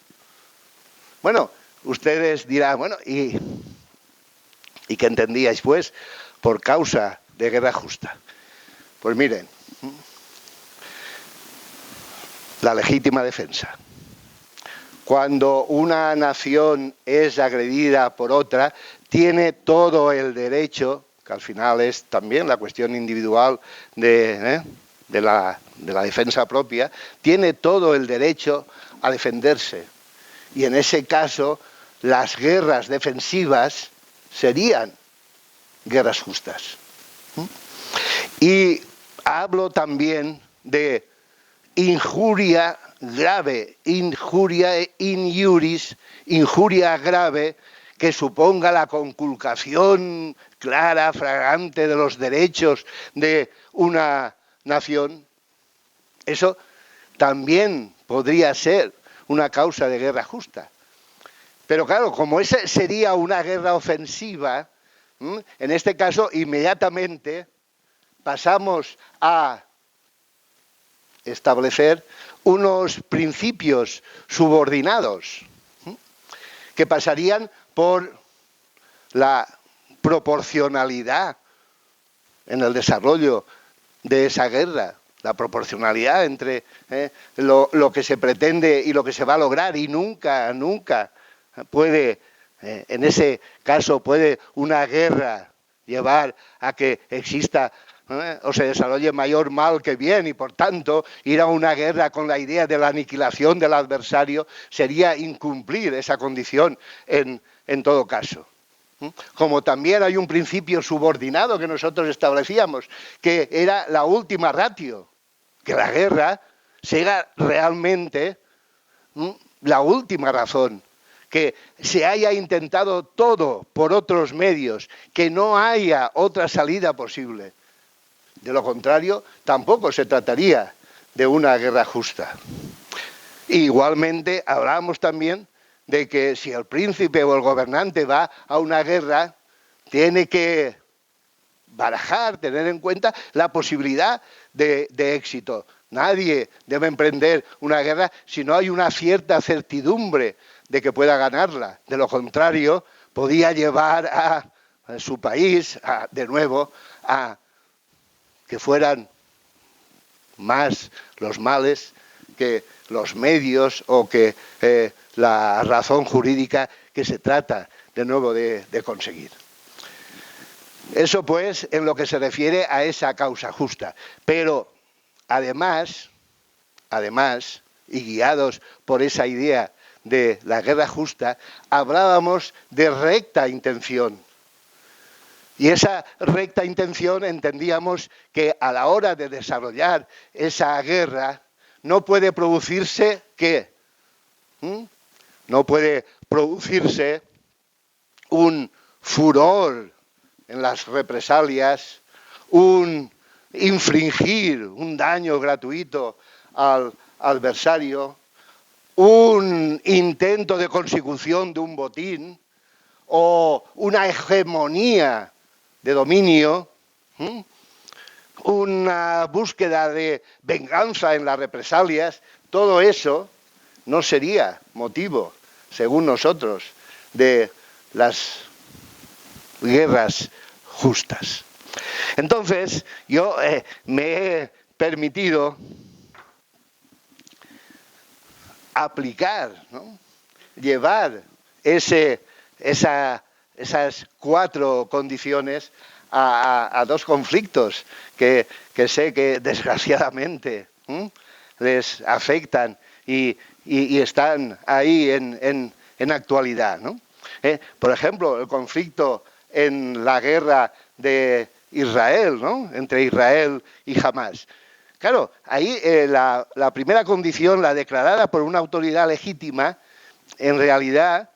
Bueno, ustedes dirán, bueno, ¿y qué entendíais pues por causa de guerra justa? Pues miren, la legítima defensa. Cuando una nación es agredida por otra, tiene todo el derecho, que al final es también la cuestión individual de la defensa propia, tiene todo el derecho a defenderse. Y en ese caso, las guerras defensivas serían guerras justas. Y hablo también de injuria grave, injuria in iuris, injuria grave que suponga la conculcación clara, flagrante de los derechos de una nación. Eso también podría ser una causa de guerra justa. Pero claro, como esa sería una guerra ofensiva, en este caso inmediatamente pasamos a establecer unos principios subordinados que pasarían por la proporcionalidad en el desarrollo de esa guerra, la proporcionalidad entre lo que se pretende y lo que se va a lograr, y nunca puede, en ese caso, puede una guerra llevar a que exista o se desarrolle mayor mal que bien, y por tanto ir a una guerra con la idea de la aniquilación del adversario sería incumplir esa condición en todo caso. Como también hay un principio subordinado que nosotros establecíamos, que era la última ratio, que la guerra sea realmente la última razón, que se haya intentado todo por otros medios, que no haya otra salida posible. De lo contrario, tampoco se trataría de una guerra justa. Igualmente, hablamos también de que si el príncipe o el gobernante va a una guerra, tiene que barajar, tener en cuenta la posibilidad de éxito. Nadie debe emprender una guerra si no hay una cierta certidumbre de que pueda ganarla. De lo contrario, podía llevar a su país, de nuevo, a que fueran más los males que los medios o que la razón jurídica que se trata, de nuevo, de conseguir. Eso, pues, en lo que se refiere a esa causa justa. Pero, además, y guiados por esa idea de la guerra justa, hablábamos de recta intención. Y esa recta intención entendíamos que a la hora de desarrollar esa guerra no puede producirse ¿qué? No puede producirse un furor en las represalias, un infringir un daño gratuito al adversario, un intento de consecución de un botín o una hegemonía de dominio, una búsqueda de venganza en las represalias. Todo eso no sería motivo, según nosotros, de las guerras justas. Entonces, yo me he permitido aplicar, ¿no? Llevar esas 4 condiciones a 2 conflictos que sé que desgraciadamente les afectan y están ahí en actualidad, ¿no? Por ejemplo, el conflicto en la guerra de Israel, ¿no? Entre Israel y Hamás. Claro, ahí la primera condición, la declarada por una autoridad legítima, en realidad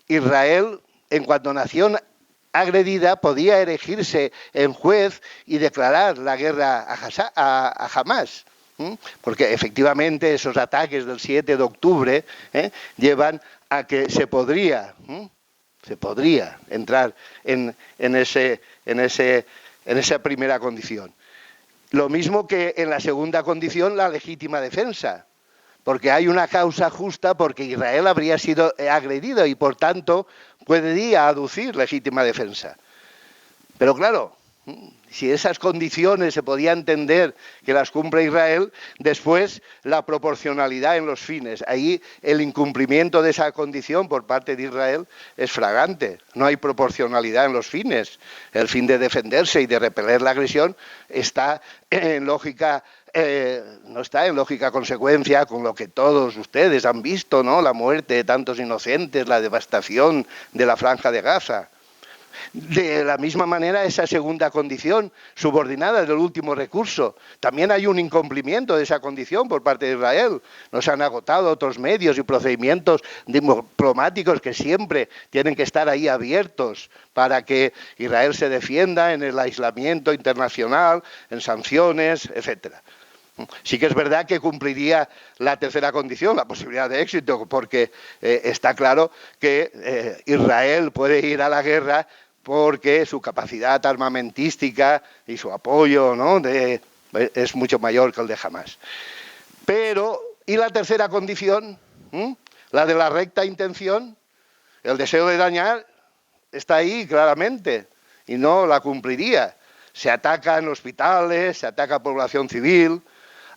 Israel, en cuanto nación agredida, podía erigirse en juez y declarar la guerra a Hamás. Porque efectivamente esos ataques del 7 de octubre llevan a que se podría entrar en esa primera condición. Lo mismo que en la segunda condición, la legítima defensa, porque hay una causa justa porque Israel habría sido agredido y por tanto podría aducir legítima defensa. Pero claro, si esas condiciones se podía entender que las cumple Israel, después la proporcionalidad en los fines. Ahí el incumplimiento de esa condición por parte de Israel es flagrante. No hay proporcionalidad en los fines. El fin de defenderse y de repeler la agresión está en lógica, no está en lógica consecuencia con lo que todos ustedes han visto, ¿no? La muerte de tantos inocentes, la devastación de la Franja de Gaza. De la misma manera, esa segunda condición, subordinada del último recurso, también hay un incumplimiento de esa condición por parte de Israel. Nos han agotado otros medios y procedimientos diplomáticos que siempre tienen que estar ahí abiertos para que Israel se defienda en el aislamiento internacional, en sanciones, etcétera. Sí que es verdad que cumpliría la tercera condición, la posibilidad de éxito, porque está claro que Israel puede ir a la guerra porque su capacidad armamentística y su apoyo, ¿no? Es mucho mayor que el de Hamás. Pero, ¿y la tercera condición? La de la recta intención, el deseo de dañar, está ahí claramente y no la cumpliría. Se atacan hospitales, se ataca a población civil,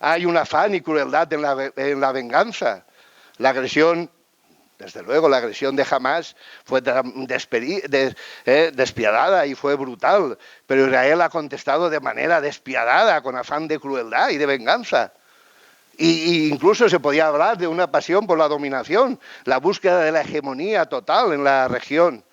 hay un afán y crueldad en la venganza. La agresión, desde luego, la agresión de Hamás fue despiadada y fue brutal, pero Israel ha contestado de manera despiadada, con afán de crueldad y de venganza. Y incluso se podía hablar de una pasión por la dominación, la búsqueda de la hegemonía total en la región,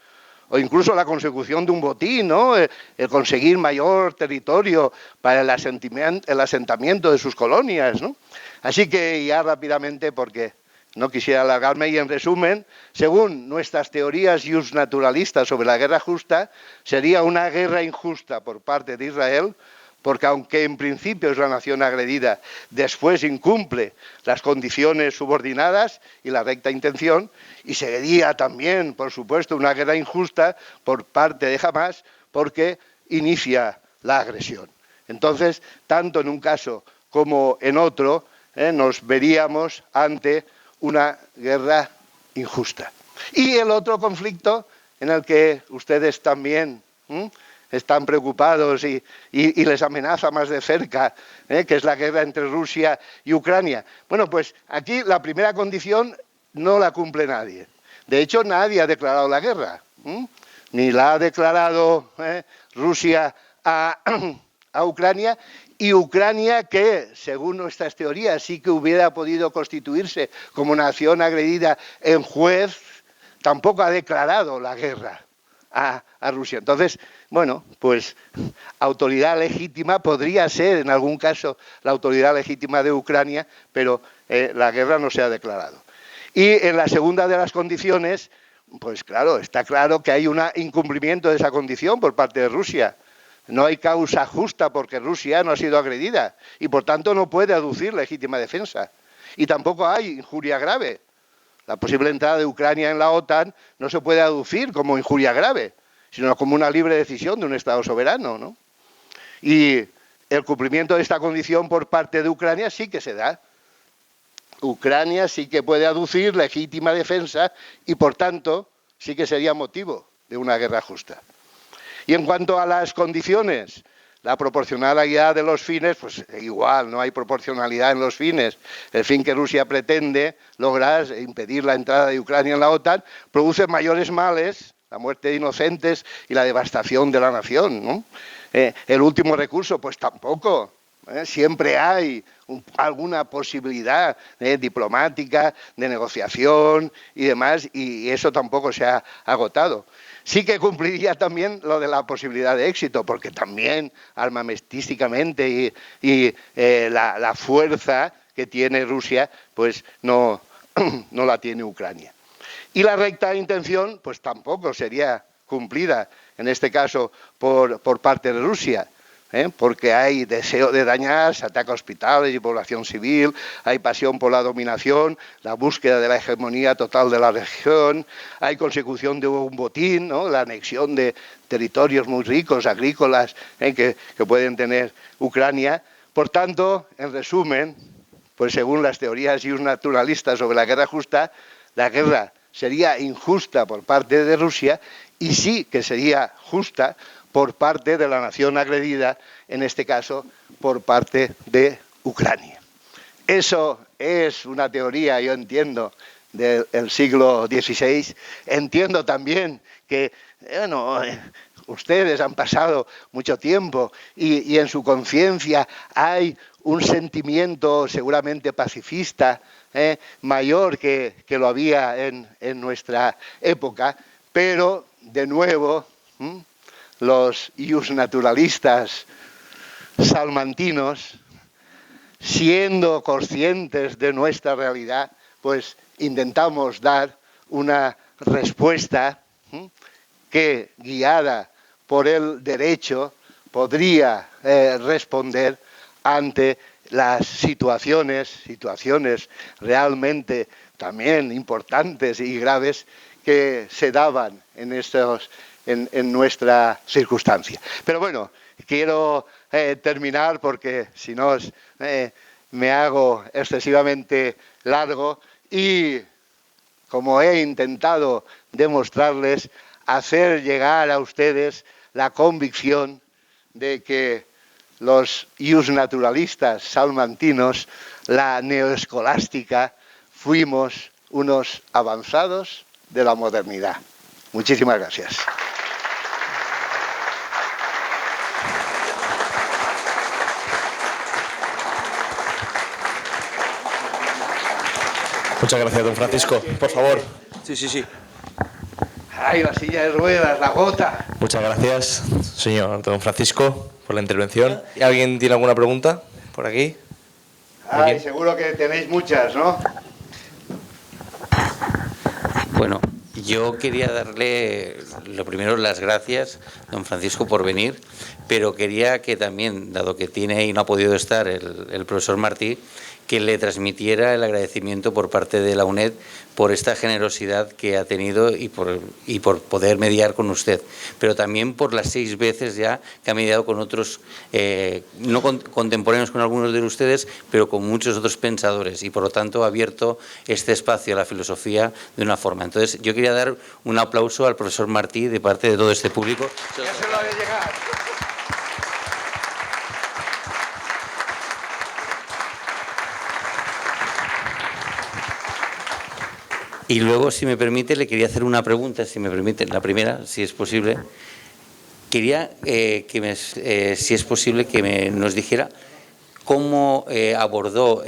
o incluso la consecución de un botín, ¿no? El conseguir mayor territorio para el asentamiento de sus colonias, ¿no? Así que ya rápidamente, porque no quisiera alargarme, y en resumen, según nuestras teorías justnaturalistas sobre la guerra justa, sería una guerra injusta por parte de Israel porque aunque en principio es la nación agredida, después incumple las condiciones subordinadas y la recta intención, y sería también, por supuesto, una guerra injusta por parte de Hamás, porque inicia la agresión. Entonces, tanto en un caso como en otro, nos veríamos ante una guerra injusta. Y el otro conflicto en el que ustedes también están preocupados y les amenaza más de cerca, que es la guerra entre Rusia y Ucrania. Bueno, pues aquí la primera condición no la cumple nadie. De hecho, nadie ha declarado la guerra, ni la ha declarado Rusia a Ucrania, y Ucrania, que según nuestras teorías sí que hubiera podido constituirse como nación agredida en juez, tampoco ha declarado la guerra a Rusia. Entonces, bueno, pues autoridad legítima podría ser en algún caso la autoridad legítima de Ucrania, pero la guerra no se ha declarado. Y en la segunda de las condiciones, pues claro, está claro que hay un incumplimiento de esa condición por parte de Rusia. No hay causa justa porque Rusia no ha sido agredida y por tanto no puede aducir legítima defensa. Y tampoco hay injuria grave. La posible entrada de Ucrania en la OTAN no se puede aducir como injuria grave, sino como una libre decisión de un Estado soberano, ¿no? Y el cumplimiento de esta condición por parte de Ucrania sí que se da. Ucrania sí que puede aducir legítima defensa y, por tanto, sí que sería motivo de una guerra justa. Y en cuanto a las condiciones, la proporcionalidad de los fines, pues igual, no hay proporcionalidad en los fines. El fin que Rusia pretende lograr, impedir la entrada de Ucrania en la OTAN, produce mayores males, la muerte de inocentes y la devastación de la nación, ¿no? El último recurso, pues tampoco. Siempre hay alguna posibilidad diplomática, de negociación y demás, y eso tampoco se ha agotado. Sí que cumpliría también lo de la posibilidad de éxito, porque también armamentísticamente y la fuerza que tiene Rusia, pues no la tiene Ucrania. Y la recta intención, pues tampoco sería cumplida, en este caso por parte de Rusia, porque hay deseo de dañar, se ataca hospitales y población civil, hay pasión por la dominación, la búsqueda de la hegemonía total de la región, hay consecución de un botín, ¿no? La anexión de territorios muy ricos, agrícolas, que pueden tener Ucrania. Por tanto, en resumen, pues según las teorías naturalistas sobre la guerra justa, la guerra sería injusta por parte de Rusia y sí que sería justa por parte de la nación agredida, en este caso por parte de Ucrania. Eso es una teoría, yo entiendo, del siglo XVI. Entiendo también que, bueno, ustedes han pasado mucho tiempo y en su conciencia hay un sentimiento seguramente pacifista mayor que lo había en nuestra época, pero, de nuevo, los iusnaturalistas salmantinos, siendo conscientes de nuestra realidad, pues intentamos dar una respuesta que, guiada por el derecho, podría responder ante las situaciones realmente también importantes y graves que se daban en nuestra circunstancia. Pero bueno, quiero terminar porque si no me hago excesivamente largo y, como he intentado demostrarles, hacer llegar a ustedes la convicción de que los iusnaturalistas salmantinos, la neoescolástica, fuimos unos avanzados de la modernidad. Muchísimas gracias. Muchas gracias, don Francisco. Por favor. Sí. ¡Ay, la silla de ruedas, la gota! Muchas gracias, señor don Francisco, por la intervención. ¿Y alguien tiene alguna pregunta por aquí? Ay, seguro que tenéis muchas, ¿no? Bueno, yo quería darle lo primero las gracias don Francisco, por venir, pero quería que también, dado que tiene y no ha podido estar el profesor Martí, que le transmitiera el agradecimiento por parte de la UNED por esta generosidad que ha tenido y por poder mediar con usted, pero también por las 6 veces ya que ha mediado con otros, no contemporáneos con algunos de ustedes, pero con muchos otros pensadores, y por lo tanto ha abierto este espacio a la filosofía de una forma. Entonces yo quería dar un aplauso al profesor Martí de parte de todo este público. Ya se lo haré llegar. Y luego, si me permite, le quería hacer una pregunta, si me permite, la primera, si es posible. Quería si es posible, nos dijera cómo abordó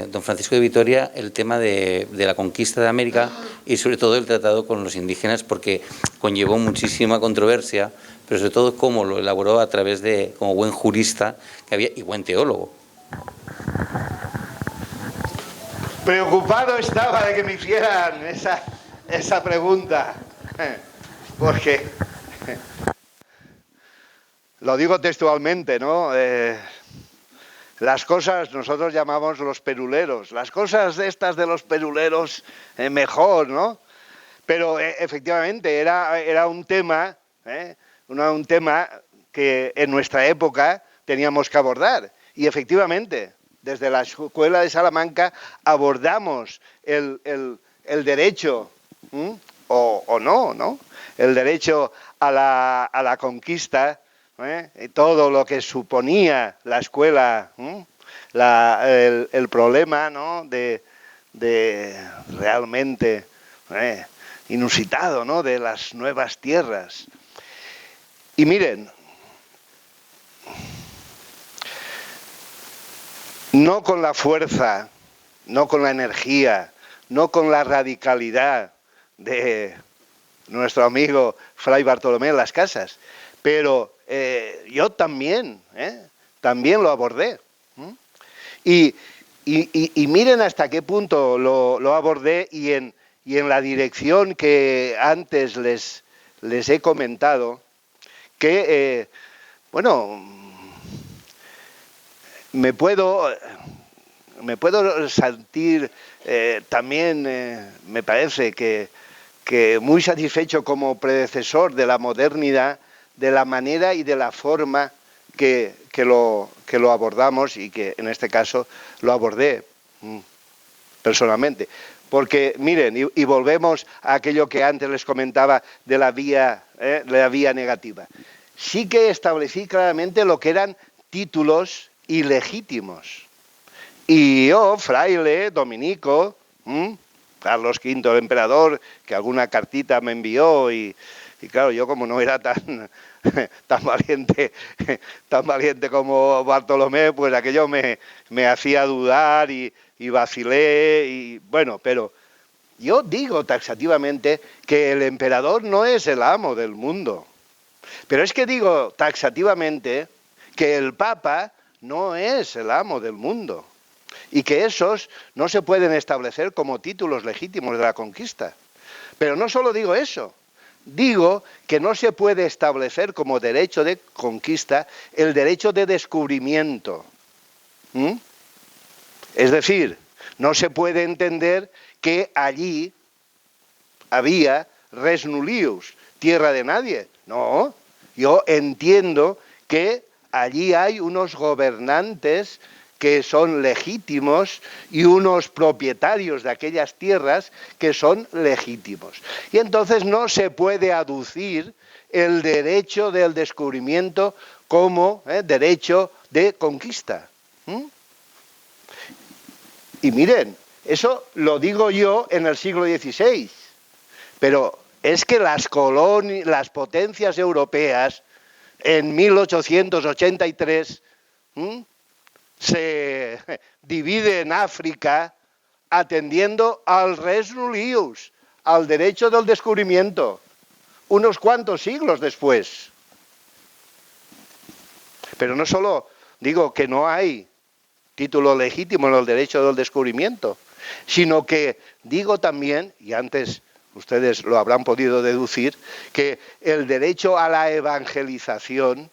don Francisco de Vitoria el tema de la conquista de América y sobre todo el tratado con los indígenas, porque conllevó muchísima controversia, pero sobre todo cómo lo elaboró a través de, como buen jurista que había y buen teólogo. Preocupado estaba de que me hicieran esa pregunta, porque lo digo textualmente, ¿no? Las cosas, nosotros llamamos los peruleros, las cosas estas de los peruleros mejor, ¿no? Pero efectivamente era un tema, un tema que en nuestra época teníamos que abordar, y efectivamente desde la Escuela de Salamanca abordamos el derecho, o no, ¿no? El derecho a la conquista, todo lo que suponía la escuela, el problema, ¿no? de realmente inusitado, ¿no? De las nuevas tierras. Y miren, no con la fuerza, no con la energía, no con la radicalidad de nuestro amigo Fray Bartolomé de las Casas, pero yo también lo abordé. Y miren hasta qué punto lo abordé y en la dirección que antes les he comentado, que, bueno, me puedo sentir también, me parece que muy satisfecho como predecesor de la modernidad, de la manera y de la forma que lo abordamos y que en este caso lo abordé personalmente. Porque, miren, y volvemos a aquello que antes les comentaba de la vía negativa. Sí que establecí claramente lo que eran títulos ilegítimos. Y yo, fraile, dominico, Carlos V, el emperador, que alguna cartita me envió y claro, yo como no era tan valiente como Bartolomé, pues aquello me hacía dudar y vacilé y bueno, pero yo digo taxativamente que el emperador no es el amo del mundo. Pero es que digo taxativamente que el Papa no es el amo del mundo y que esos no se pueden establecer como títulos legítimos de la conquista. Pero no solo digo eso, digo que no se puede establecer como derecho de conquista el derecho de descubrimiento. Es decir, no se puede entender que allí había res nullius, tierra de nadie. No, yo entiendo que allí hay unos gobernantes que son legítimos y unos propietarios de aquellas tierras que son legítimos. Y entonces no se puede aducir el derecho del descubrimiento como derecho de conquista. Y miren, eso lo digo yo en el siglo XVI, pero es que las potencias europeas en 1883 se divide en África atendiendo al res nullius, al derecho del descubrimiento, unos cuantos siglos después. Pero no solo digo que no hay título legítimo en el derecho del descubrimiento, sino que digo también, y antes ustedes lo habrán podido deducir, que el derecho a la evangelización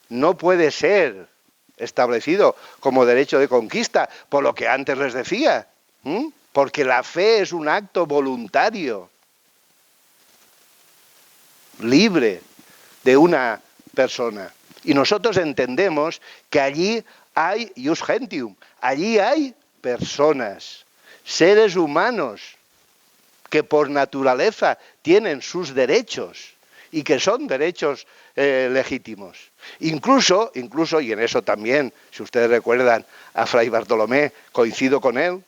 no puede ser establecido como derecho de conquista, por lo que antes les decía, porque la fe es un acto voluntario, libre de una persona. Y nosotros entendemos que allí hay ius gentium, allí hay personas, seres humanos, que por naturaleza tienen sus derechos y que son derechos legítimos. Incluso, y en eso también, si ustedes recuerdan a Fray Bartolomé, coincido con él,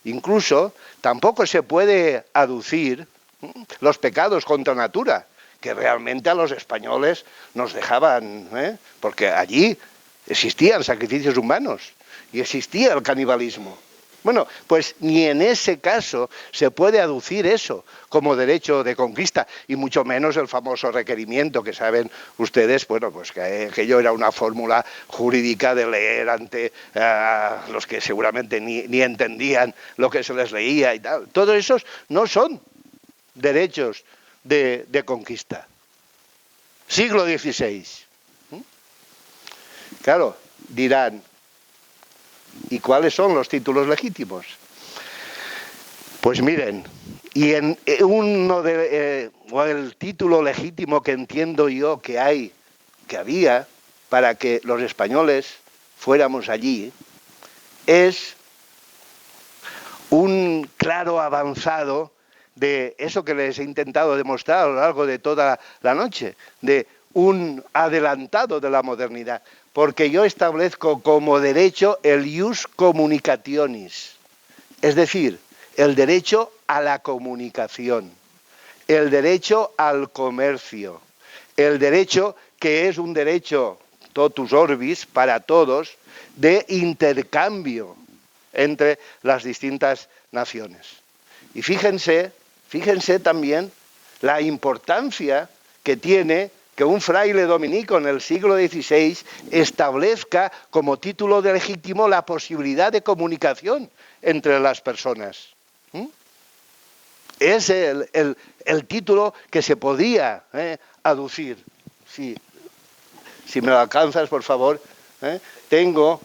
incluso tampoco se puede aducir los pecados contra natura, que realmente a los españoles nos dejaban, porque allí existían sacrificios humanos y existía el canibalismo. Bueno, pues ni en ese caso se puede aducir eso como derecho de conquista, y mucho menos el famoso requerimiento que saben ustedes, bueno, pues que aquello era una fórmula jurídica de leer ante los que seguramente ni entendían lo que se les leía y tal. Todos esos no son derechos de conquista. Siglo XVI. Claro, dirán, ¿y cuáles son los títulos legítimos? Pues miren, y en el título legítimo que entiendo yo que había para que los españoles fuéramos allí, es un claro avanzado de eso que les he intentado demostrar a lo largo de toda la noche, de un adelantado de la modernidad, porque yo establezco como derecho el ius communicationis, es decir, el derecho a la comunicación, el derecho al comercio, el derecho que es un derecho totus orbis para todos de intercambio entre las distintas naciones. Y fíjense también la importancia que tiene que un fraile dominico en el siglo XVI establezca como título de legítimo la posibilidad de comunicación entre las personas. Es el título que se podía aducir. Si me lo alcanzas, por favor. Tengo...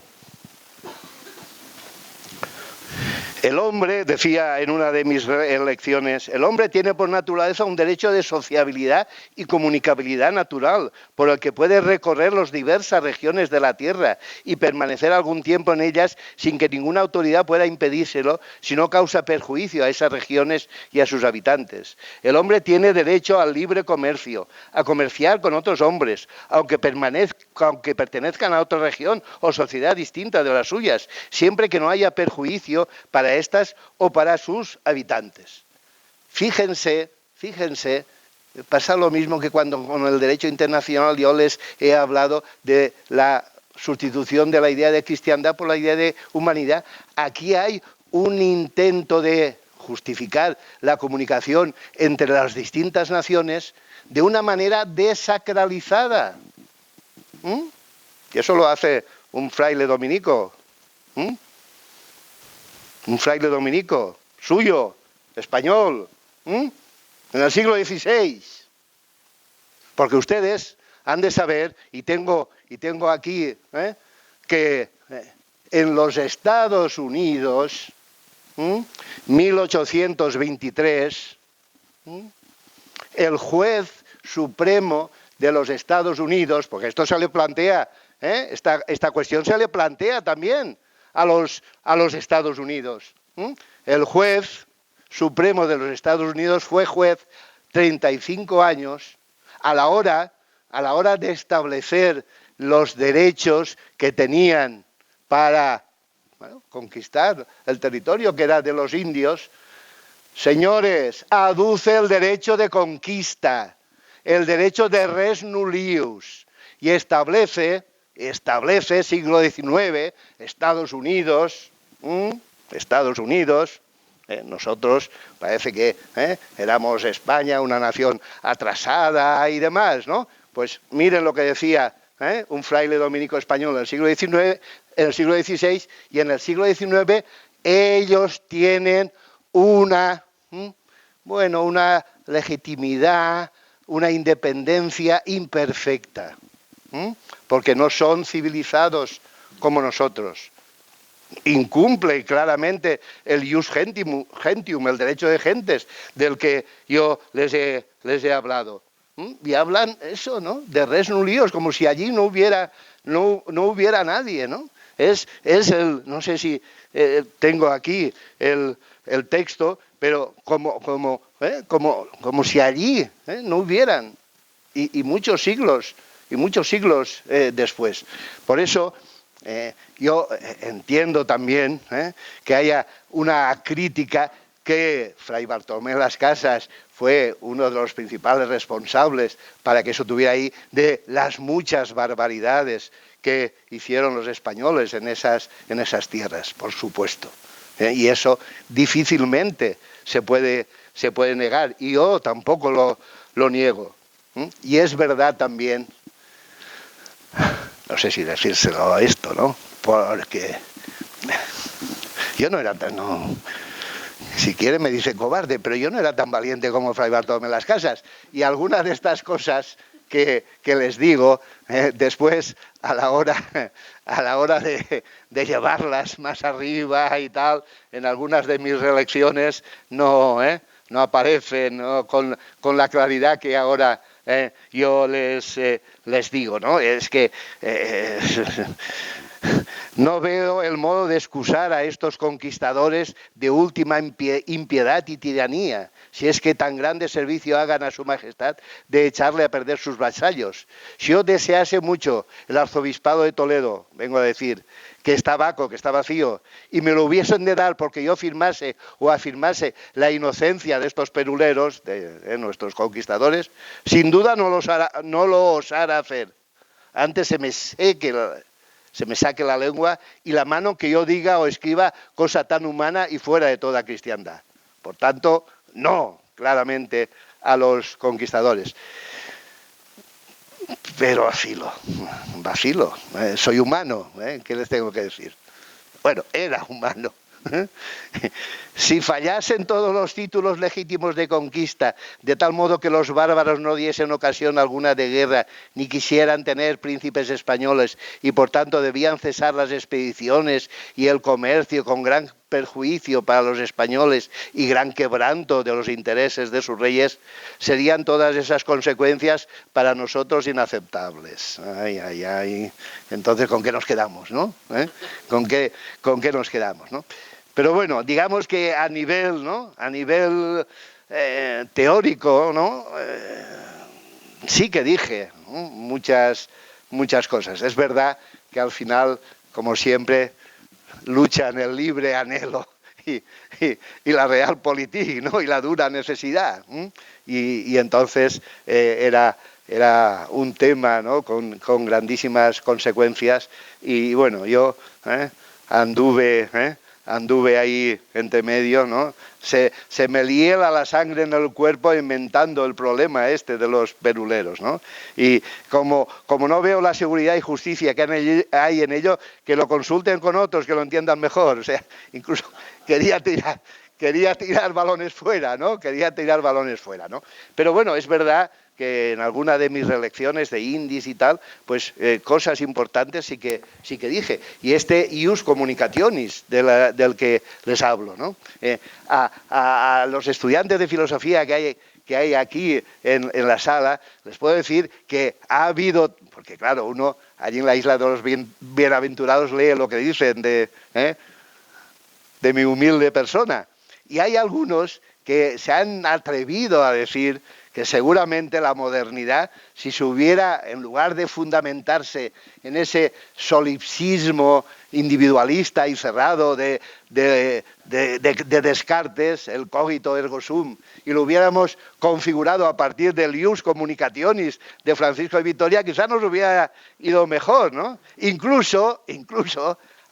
El hombre, decía en una de mis lecciones, el hombre tiene por naturaleza un derecho de sociabilidad y comunicabilidad natural, por el que puede recorrer las diversas regiones de la tierra y permanecer algún tiempo en ellas sin que ninguna autoridad pueda impedírselo, si no causa perjuicio a esas regiones y a sus habitantes. El hombre tiene derecho al libre comercio, a comerciar con otros hombres, aunque pertenezcan a otra región o sociedad distinta de las suyas, siempre que no haya perjuicio para estas o para sus habitantes. Fíjense, pasa lo mismo que cuando con el derecho internacional yo les he hablado de la sustitución de la idea de cristiandad por la idea de humanidad. Aquí hay un intento de justificar la comunicación entre las distintas naciones de una manera desacralizada. Y eso lo hace un fraile dominico. Un fraile dominico, suyo, español, en el siglo XVI. Porque ustedes han de saber, y tengo aquí, que en los Estados Unidos, 1823, el juez supremo de los Estados Unidos, porque esto se le plantea, esta cuestión se le plantea también a los Estados Unidos. El juez supremo de los Estados Unidos fue juez 35 años a la hora de establecer los derechos que tenían para conquistar el territorio que era de los indios. Señores, aduce el derecho de conquista, el derecho de res nullius, y establece siglo XIX, Estados Unidos, nosotros parece que éramos España, una nación atrasada y demás, ¿no? Pues miren lo que decía un fraile dominico español en el siglo XIX, en el siglo XVI, y en el siglo XIX ellos tienen una bueno, una legitimidad, una independencia imperfecta, porque no son civilizados como nosotros. Incumple claramente el ius gentium, el derecho de gentes, del que yo les he hablado. Y hablan eso, ¿no? De res nullius, como si allí no hubiera nadie, ¿no? Es el, no sé si tengo aquí el texto, pero como si allí no hubieran, y muchos siglos después. Por eso yo entiendo también que haya una crítica, que Fray Bartolomé de las Casas fue uno de los principales responsables para que eso tuviera ahí, de las muchas barbaridades que hicieron los españoles en esas tierras, por supuesto. Y eso difícilmente se puede negar, y yo tampoco lo niego. Y es verdad también, no sé si decírselo a esto, ¿no? Porque yo no era tan... Si quiere me dice cobarde, pero yo no era tan valiente como Fray Bartolomé de las Casas. Y algunas de estas cosas que les digo, después a la hora de llevarlas más arriba y tal, en algunas de mis reelecciones no aparecen, ¿no? con la claridad que ahora yo les digo, ¿no? Es que no veo el modo de excusar a estos conquistadores de última impiedad y tiranía, si es que tan grande servicio hagan a su majestad de echarle a perder sus vasallos. Si yo desease mucho el arzobispado de Toledo, vengo a decir, que está vaco, que está vacío, y me lo hubiesen de dar porque yo firmase o afirmase la inocencia de estos peruleros, de nuestros conquistadores, sin duda no lo osara hacer. Antes se me saque la lengua y la mano que yo diga o escriba cosa tan humana y fuera de toda cristiandad. Por tanto, no, claramente, a los conquistadores. Pero vacilo, soy humano, ¿qué les tengo que decir? Bueno, era humano. Si fallasen todos los títulos legítimos de conquista, de tal modo que los bárbaros no diesen ocasión alguna de guerra, ni quisieran tener príncipes españoles, y por tanto debían cesar las expediciones y el comercio, con gran perjuicio para los españoles y gran quebranto de los intereses de sus reyes, serían todas esas consecuencias para nosotros inaceptables. Ay. Entonces, ¿con qué nos quedamos, no? ¿Con qué nos quedamos, no? Pero bueno, digamos que a nivel teórico, ¿no? Sí que dije, ¿no? muchas cosas. Es verdad que al final, como siempre, luchan el libre anhelo y la realpolitik, ¿no? Y la dura necesidad. Y entonces era un tema, ¿no? con grandísimas consecuencias. Y bueno, yo anduve ahí entre medio, ¿no? Se me hiela la sangre en el cuerpo inventando el problema de los peruleros, ¿no? Y como no veo la seguridad y justicia que hay en ello, que lo consulten con otros que lo entiendan mejor. O sea, incluso quería tirar balones fuera, ¿no? Pero bueno, es verdad que en alguna de mis reelecciones de Indis y tal, pues cosas importantes sí que dije. Y ius communicationis del que les hablo, ¿no? A los estudiantes de filosofía que hay aquí en la sala, les puedo decir que ha habido, porque claro, uno allí en la isla de los bienaventurados lee lo que dicen de mi humilde persona. Y hay algunos que se han atrevido a decir que seguramente la modernidad, si se hubiera, en lugar de fundamentarse en ese solipsismo individualista y cerrado de Descartes, el cogito ergo sum, y lo hubiéramos configurado a partir del ius communicationis de Francisco de Vitoria, quizás nos hubiera ido mejor, ¿no? Incluso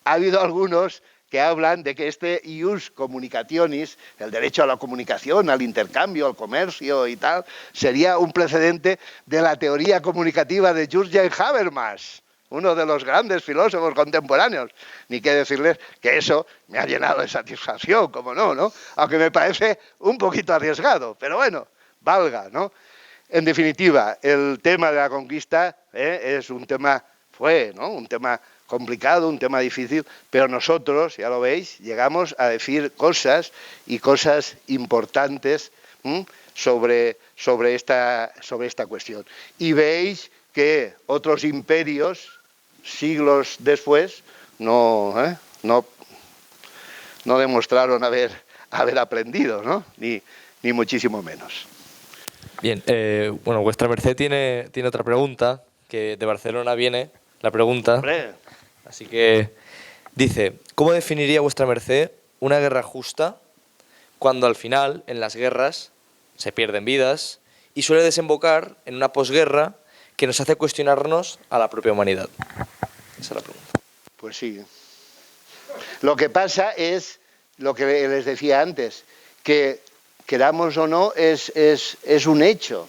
ha habido algunos que hablan de que este ius communicationis, el derecho a la comunicación, al intercambio, al comercio y tal, sería un precedente de la teoría comunicativa de Jürgen Habermas, uno de los grandes filósofos contemporáneos. Ni qué decirles que eso me ha llenado de satisfacción, como no, ¿no? Aunque me parece un poquito arriesgado, pero bueno, valga, ¿no? En definitiva, el tema de la conquista es un tema, ¿no? Un tema complicado, un tema difícil, pero nosotros, ya lo veis, llegamos a decir cosas y cosas importantes sobre esta cuestión. Y veis que otros imperios, siglos después, no demostraron haber aprendido, ¿no? Ni muchísimo menos. Bien, bueno, vuestra merced tiene otra pregunta, que de Barcelona viene la pregunta. ¡Hombre! Así que dice, ¿cómo definiría vuestra merced una guerra justa cuando al final, en las guerras, se pierden vidas y suele desembocar en una posguerra que nos hace cuestionarnos a la propia humanidad? Esa es la pregunta. Pues sí. Lo que pasa es, lo que les decía antes, que queramos o no, es un hecho,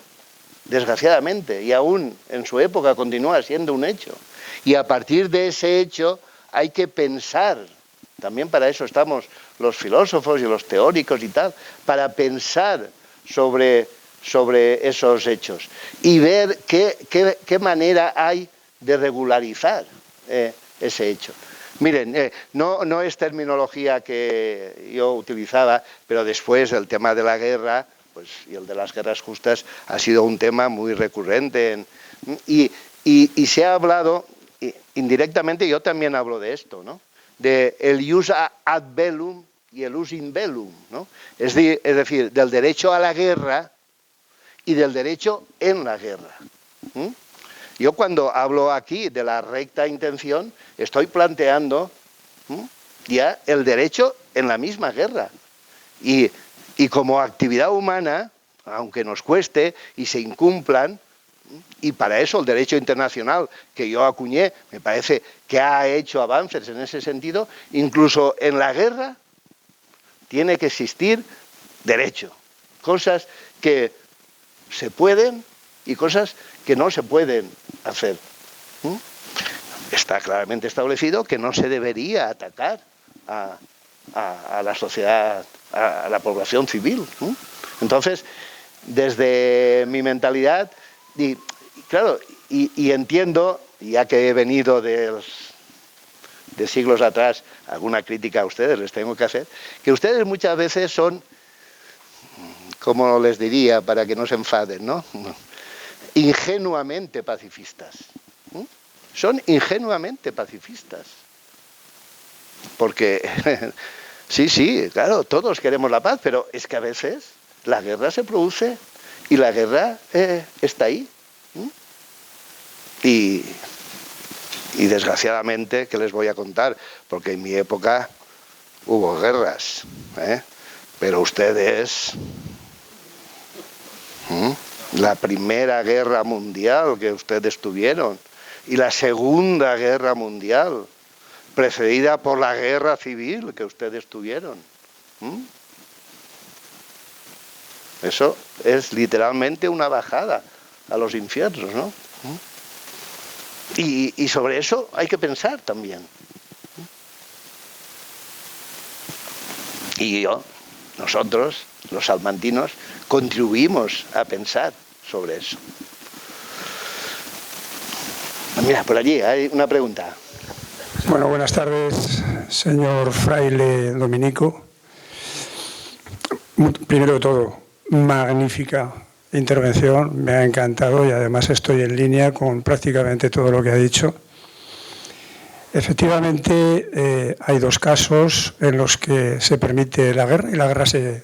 desgraciadamente, y aún en su época continúa siendo un hecho. Y a partir de ese hecho hay que pensar, también para eso estamos los filósofos y los teóricos y tal, para pensar sobre esos hechos y ver qué manera hay de regularizar ese hecho. Miren, no es terminología que yo utilizaba, pero después el tema de la guerra, pues, y el de las guerras justas ha sido un tema muy recurrente. Y se ha hablado, indirectamente yo también hablo de esto, ¿no? De el jus ad bellum y el jus in bellum, ¿no? Es decir, del derecho a la guerra y del derecho en la guerra. Yo cuando hablo aquí de la recta intención, estoy planteando ya el derecho en la misma guerra. Y como actividad humana, aunque nos cueste y se incumplan, y para eso el derecho internacional que yo acuñé, me parece que ha hecho avances en ese sentido, incluso en la guerra tiene que existir derecho. Cosas que se pueden y cosas que no se pueden hacer. Está claramente establecido que no se debería atacar a la sociedad, a la población civil. Entonces, desde mi mentalidad, y claro, y entiendo, ya que he venido de siglos atrás, alguna crítica a ustedes les tengo que hacer, que ustedes muchas veces son, como les diría, para que no se enfaden, ¿no? Ingenuamente pacifistas. Son ingenuamente pacifistas. Porque, sí, claro, todos queremos la paz, pero es que a veces la guerra se produce y la guerra está ahí. Y desgraciadamente, ¿qué les voy a contar? Porque en mi época hubo guerras, pero ustedes... La Primera Guerra Mundial que ustedes tuvieron y la Segunda Guerra Mundial, precedida por la Guerra Civil que ustedes tuvieron. Eso es literalmente una bajada a los infiernos, ¿no? Y sobre eso hay que pensar también. Y nosotros, los salmantinos, contribuimos a pensar sobre eso. Mira, por allí hay una pregunta. Bueno, buenas tardes, señor fraile dominico. Primero de todo, magnífica intervención, me ha encantado y además estoy en línea con prácticamente todo lo que ha dicho. Efectivamente, hay dos casos en los que se permite la guerra y la guerra se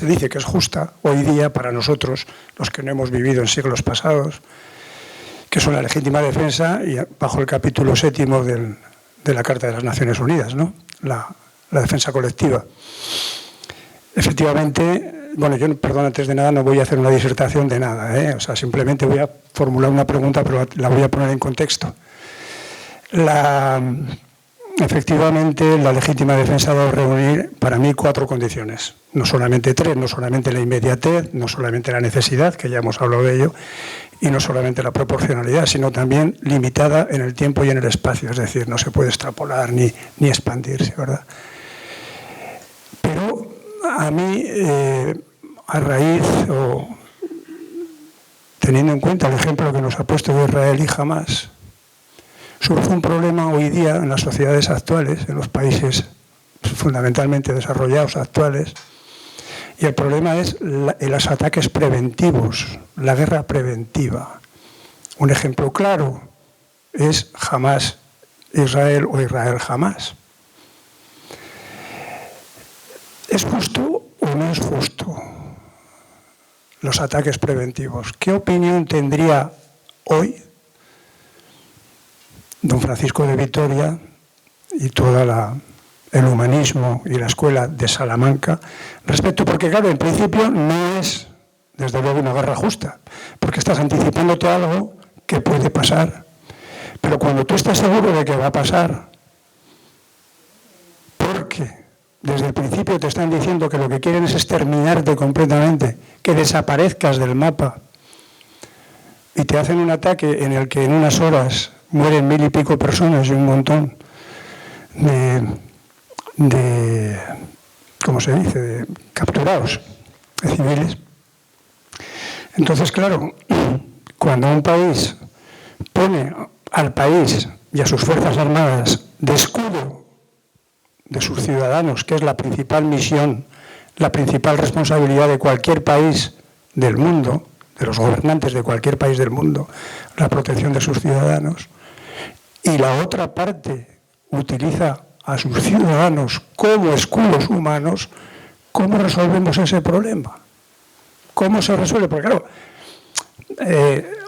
dice que es justa hoy día para nosotros, los que no hemos vivido en siglos pasados, que son la legítima defensa y bajo el capítulo 7 de la Carta de las Naciones Unidas, ¿no? La defensa colectiva. Efectivamente, bueno, yo, perdón, antes de nada no voy a hacer una disertación de nada, o sea, simplemente voy a formular una pregunta, pero la voy a poner en contexto. efectivamente la legítima defensa debe reunir para mí 4 condiciones. No solamente 3, no solamente la inmediatez, no solamente la necesidad, que ya hemos hablado de ello, y no solamente la proporcionalidad, sino también limitada en el tiempo y en el espacio. Es decir, no se puede extrapolar ni expandirse, ¿verdad? Pero a mí, a raíz o teniendo en cuenta el ejemplo que nos ha puesto de Israel y Hamás, surge un problema hoy día en las sociedades actuales, en los países fundamentalmente desarrollados actuales, y el problema es los ataques preventivos, la guerra preventiva. Un ejemplo claro es Hamás-Israel o Israel-Hamás. ¿Es justo o no es justo los ataques preventivos? ¿Qué opinión tendría hoy don Francisco de Vitoria y todo el humanismo y la escuela de Salamanca respecto? Porque claro, en principio no es desde luego una guerra justa, porque estás anticipándote a algo que puede pasar, pero cuando tú estás seguro de que va a pasar, porque desde el principio te están diciendo que lo que quieren es exterminarte completamente, que desaparezcas del mapa, y te hacen un ataque en el que en unas horas mueren 1000 y pico personas y un montón de ¿cómo se dice?, de capturados, de civiles. Entonces, claro, cuando un país pone al país y a sus fuerzas armadas de escudo de sus ciudadanos, que es la principal misión, la principal responsabilidad de cualquier país del mundo, de los gobernantes de cualquier país del mundo, la protección de sus ciudadanos, y la otra parte utiliza a sus ciudadanos como escudos humanos, ¿cómo resolvemos ese problema? ¿Cómo se resuelve? Porque claro,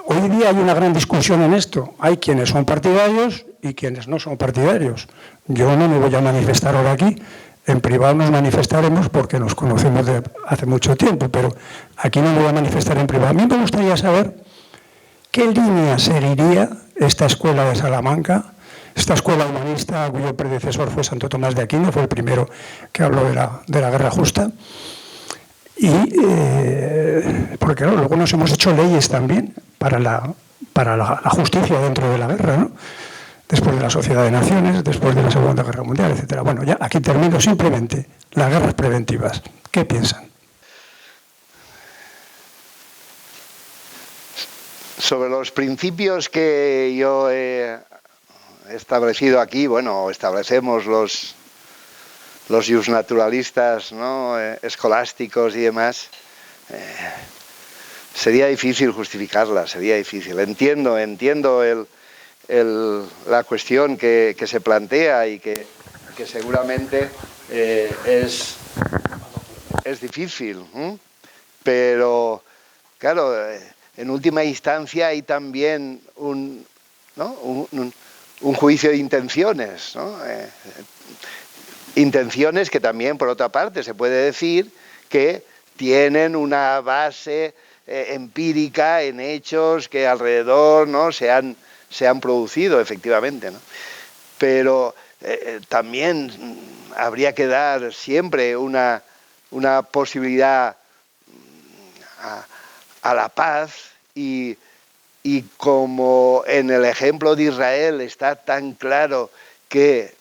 hoy día hay una gran discusión en esto. Hay quienes son partidarios y quienes no son partidarios. Yo no me voy a manifestar ahora aquí. En privado nos manifestaremos porque nos conocemos de hace mucho tiempo, pero aquí no me voy a manifestar en privado. A mí me gustaría saber qué línea seguiría esta escuela de Salamanca, esta escuela humanista cuyo predecesor fue Santo Tomás de Aquino, fue el primero que habló de la guerra justa. Y porque claro, luego nos hemos hecho leyes también para la justicia dentro de la guerra, ¿no? Después de la Sociedad de Naciones, después de la Segunda Guerra Mundial, etcétera. Bueno, ya aquí termino simplemente. Las guerras preventivas, ¿qué piensan? Sobre los principios que yo he establecido aquí, bueno, establecemos los justnaturalistas, ¿no?, escolásticos y demás, sería difícil justificarla, sería difícil. Entiendo la cuestión que se plantea y que seguramente es difícil, pero claro, en última instancia hay también un juicio de intenciones, ¿no? Intenciones que también, por otra parte, se puede decir que tienen una base empírica en hechos que alrededor, ¿no?, se han producido efectivamente, ¿no? Pero también habría que dar siempre una posibilidad a la paz y como en el ejemplo de Israel está tan claro que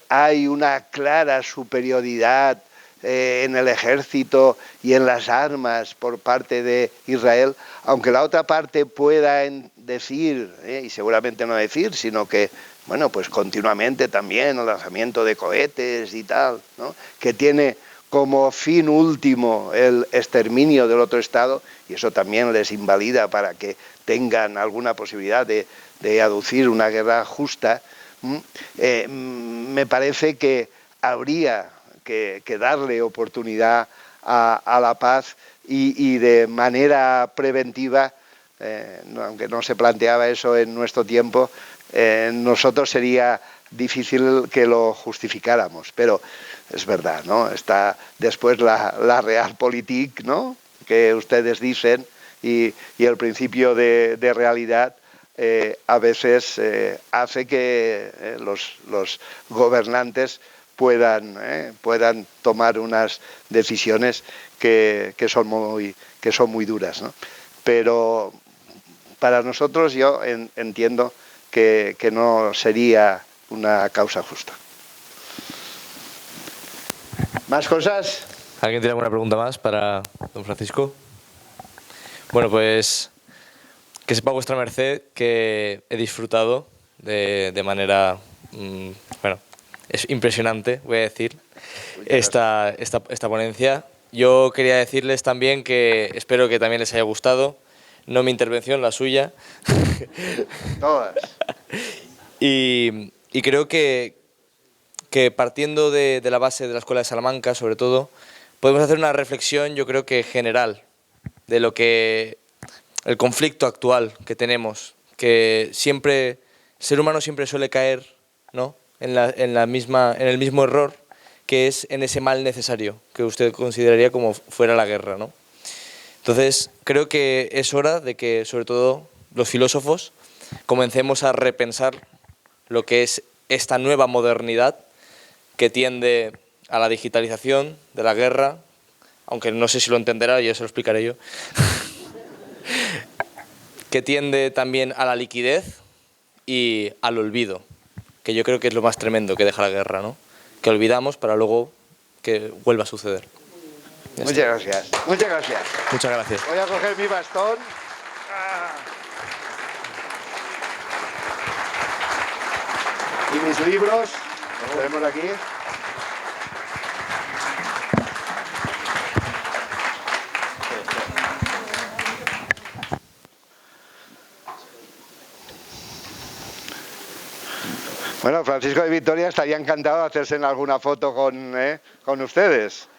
hay una clara superioridad en el ejército y en las armas por parte de Israel, aunque la otra parte pueda decir, y seguramente no decir, sino que, bueno, pues continuamente también el lanzamiento de cohetes y tal, ¿no?, que tiene como fin último el exterminio del otro Estado, y eso también les invalida para que tengan alguna posibilidad de aducir una guerra justa. Me parece que habría que darle oportunidad a la paz y de manera preventiva, aunque no se planteaba eso en nuestro tiempo, nosotros sería difícil que lo justificáramos, pero es verdad, ¿no? Está después la realpolitik, ¿no?, que ustedes dicen, y el principio de realidad a veces hace que los gobernantes puedan tomar unas decisiones que son muy duras, ¿no? Pero para nosotros yo entiendo que no sería una causa justa. ¿Más cosas? ¿Alguien tiene alguna pregunta más para don Francisco? Bueno, pues que sepa vuestra merced que he disfrutado de manera, bueno, es impresionante, voy a decir, esta ponencia. Yo quería decirles también que espero que también les haya gustado, no mi intervención, la suya. Todas. Y creo que partiendo de la base de la Escuela de Salamanca, sobre todo, podemos hacer una reflexión, yo creo que general, de lo que el conflicto actual que tenemos, que siempre, el ser humano siempre suele caer, ¿no?, en el mismo error, que es en ese mal necesario, que usted consideraría como fuera la guerra, ¿no? Entonces, creo que es hora de que, sobre todo, los filósofos comencemos a repensar lo que es esta nueva modernidad que tiende a la digitalización de la guerra, aunque no sé si lo entenderá, ya se lo explicaré yo, que tiende también a la liquidez y al olvido, que yo creo que es lo más tremendo que deja la guerra, ¿no? Que olvidamos para luego que vuelva a suceder. Muchas gracias. Muchas gracias. Muchas gracias. Voy a coger mi bastón. Y mis libros. Los tenemos aquí. Bueno, Francisco de Vitoria estaría encantado de hacerse en alguna foto con ustedes.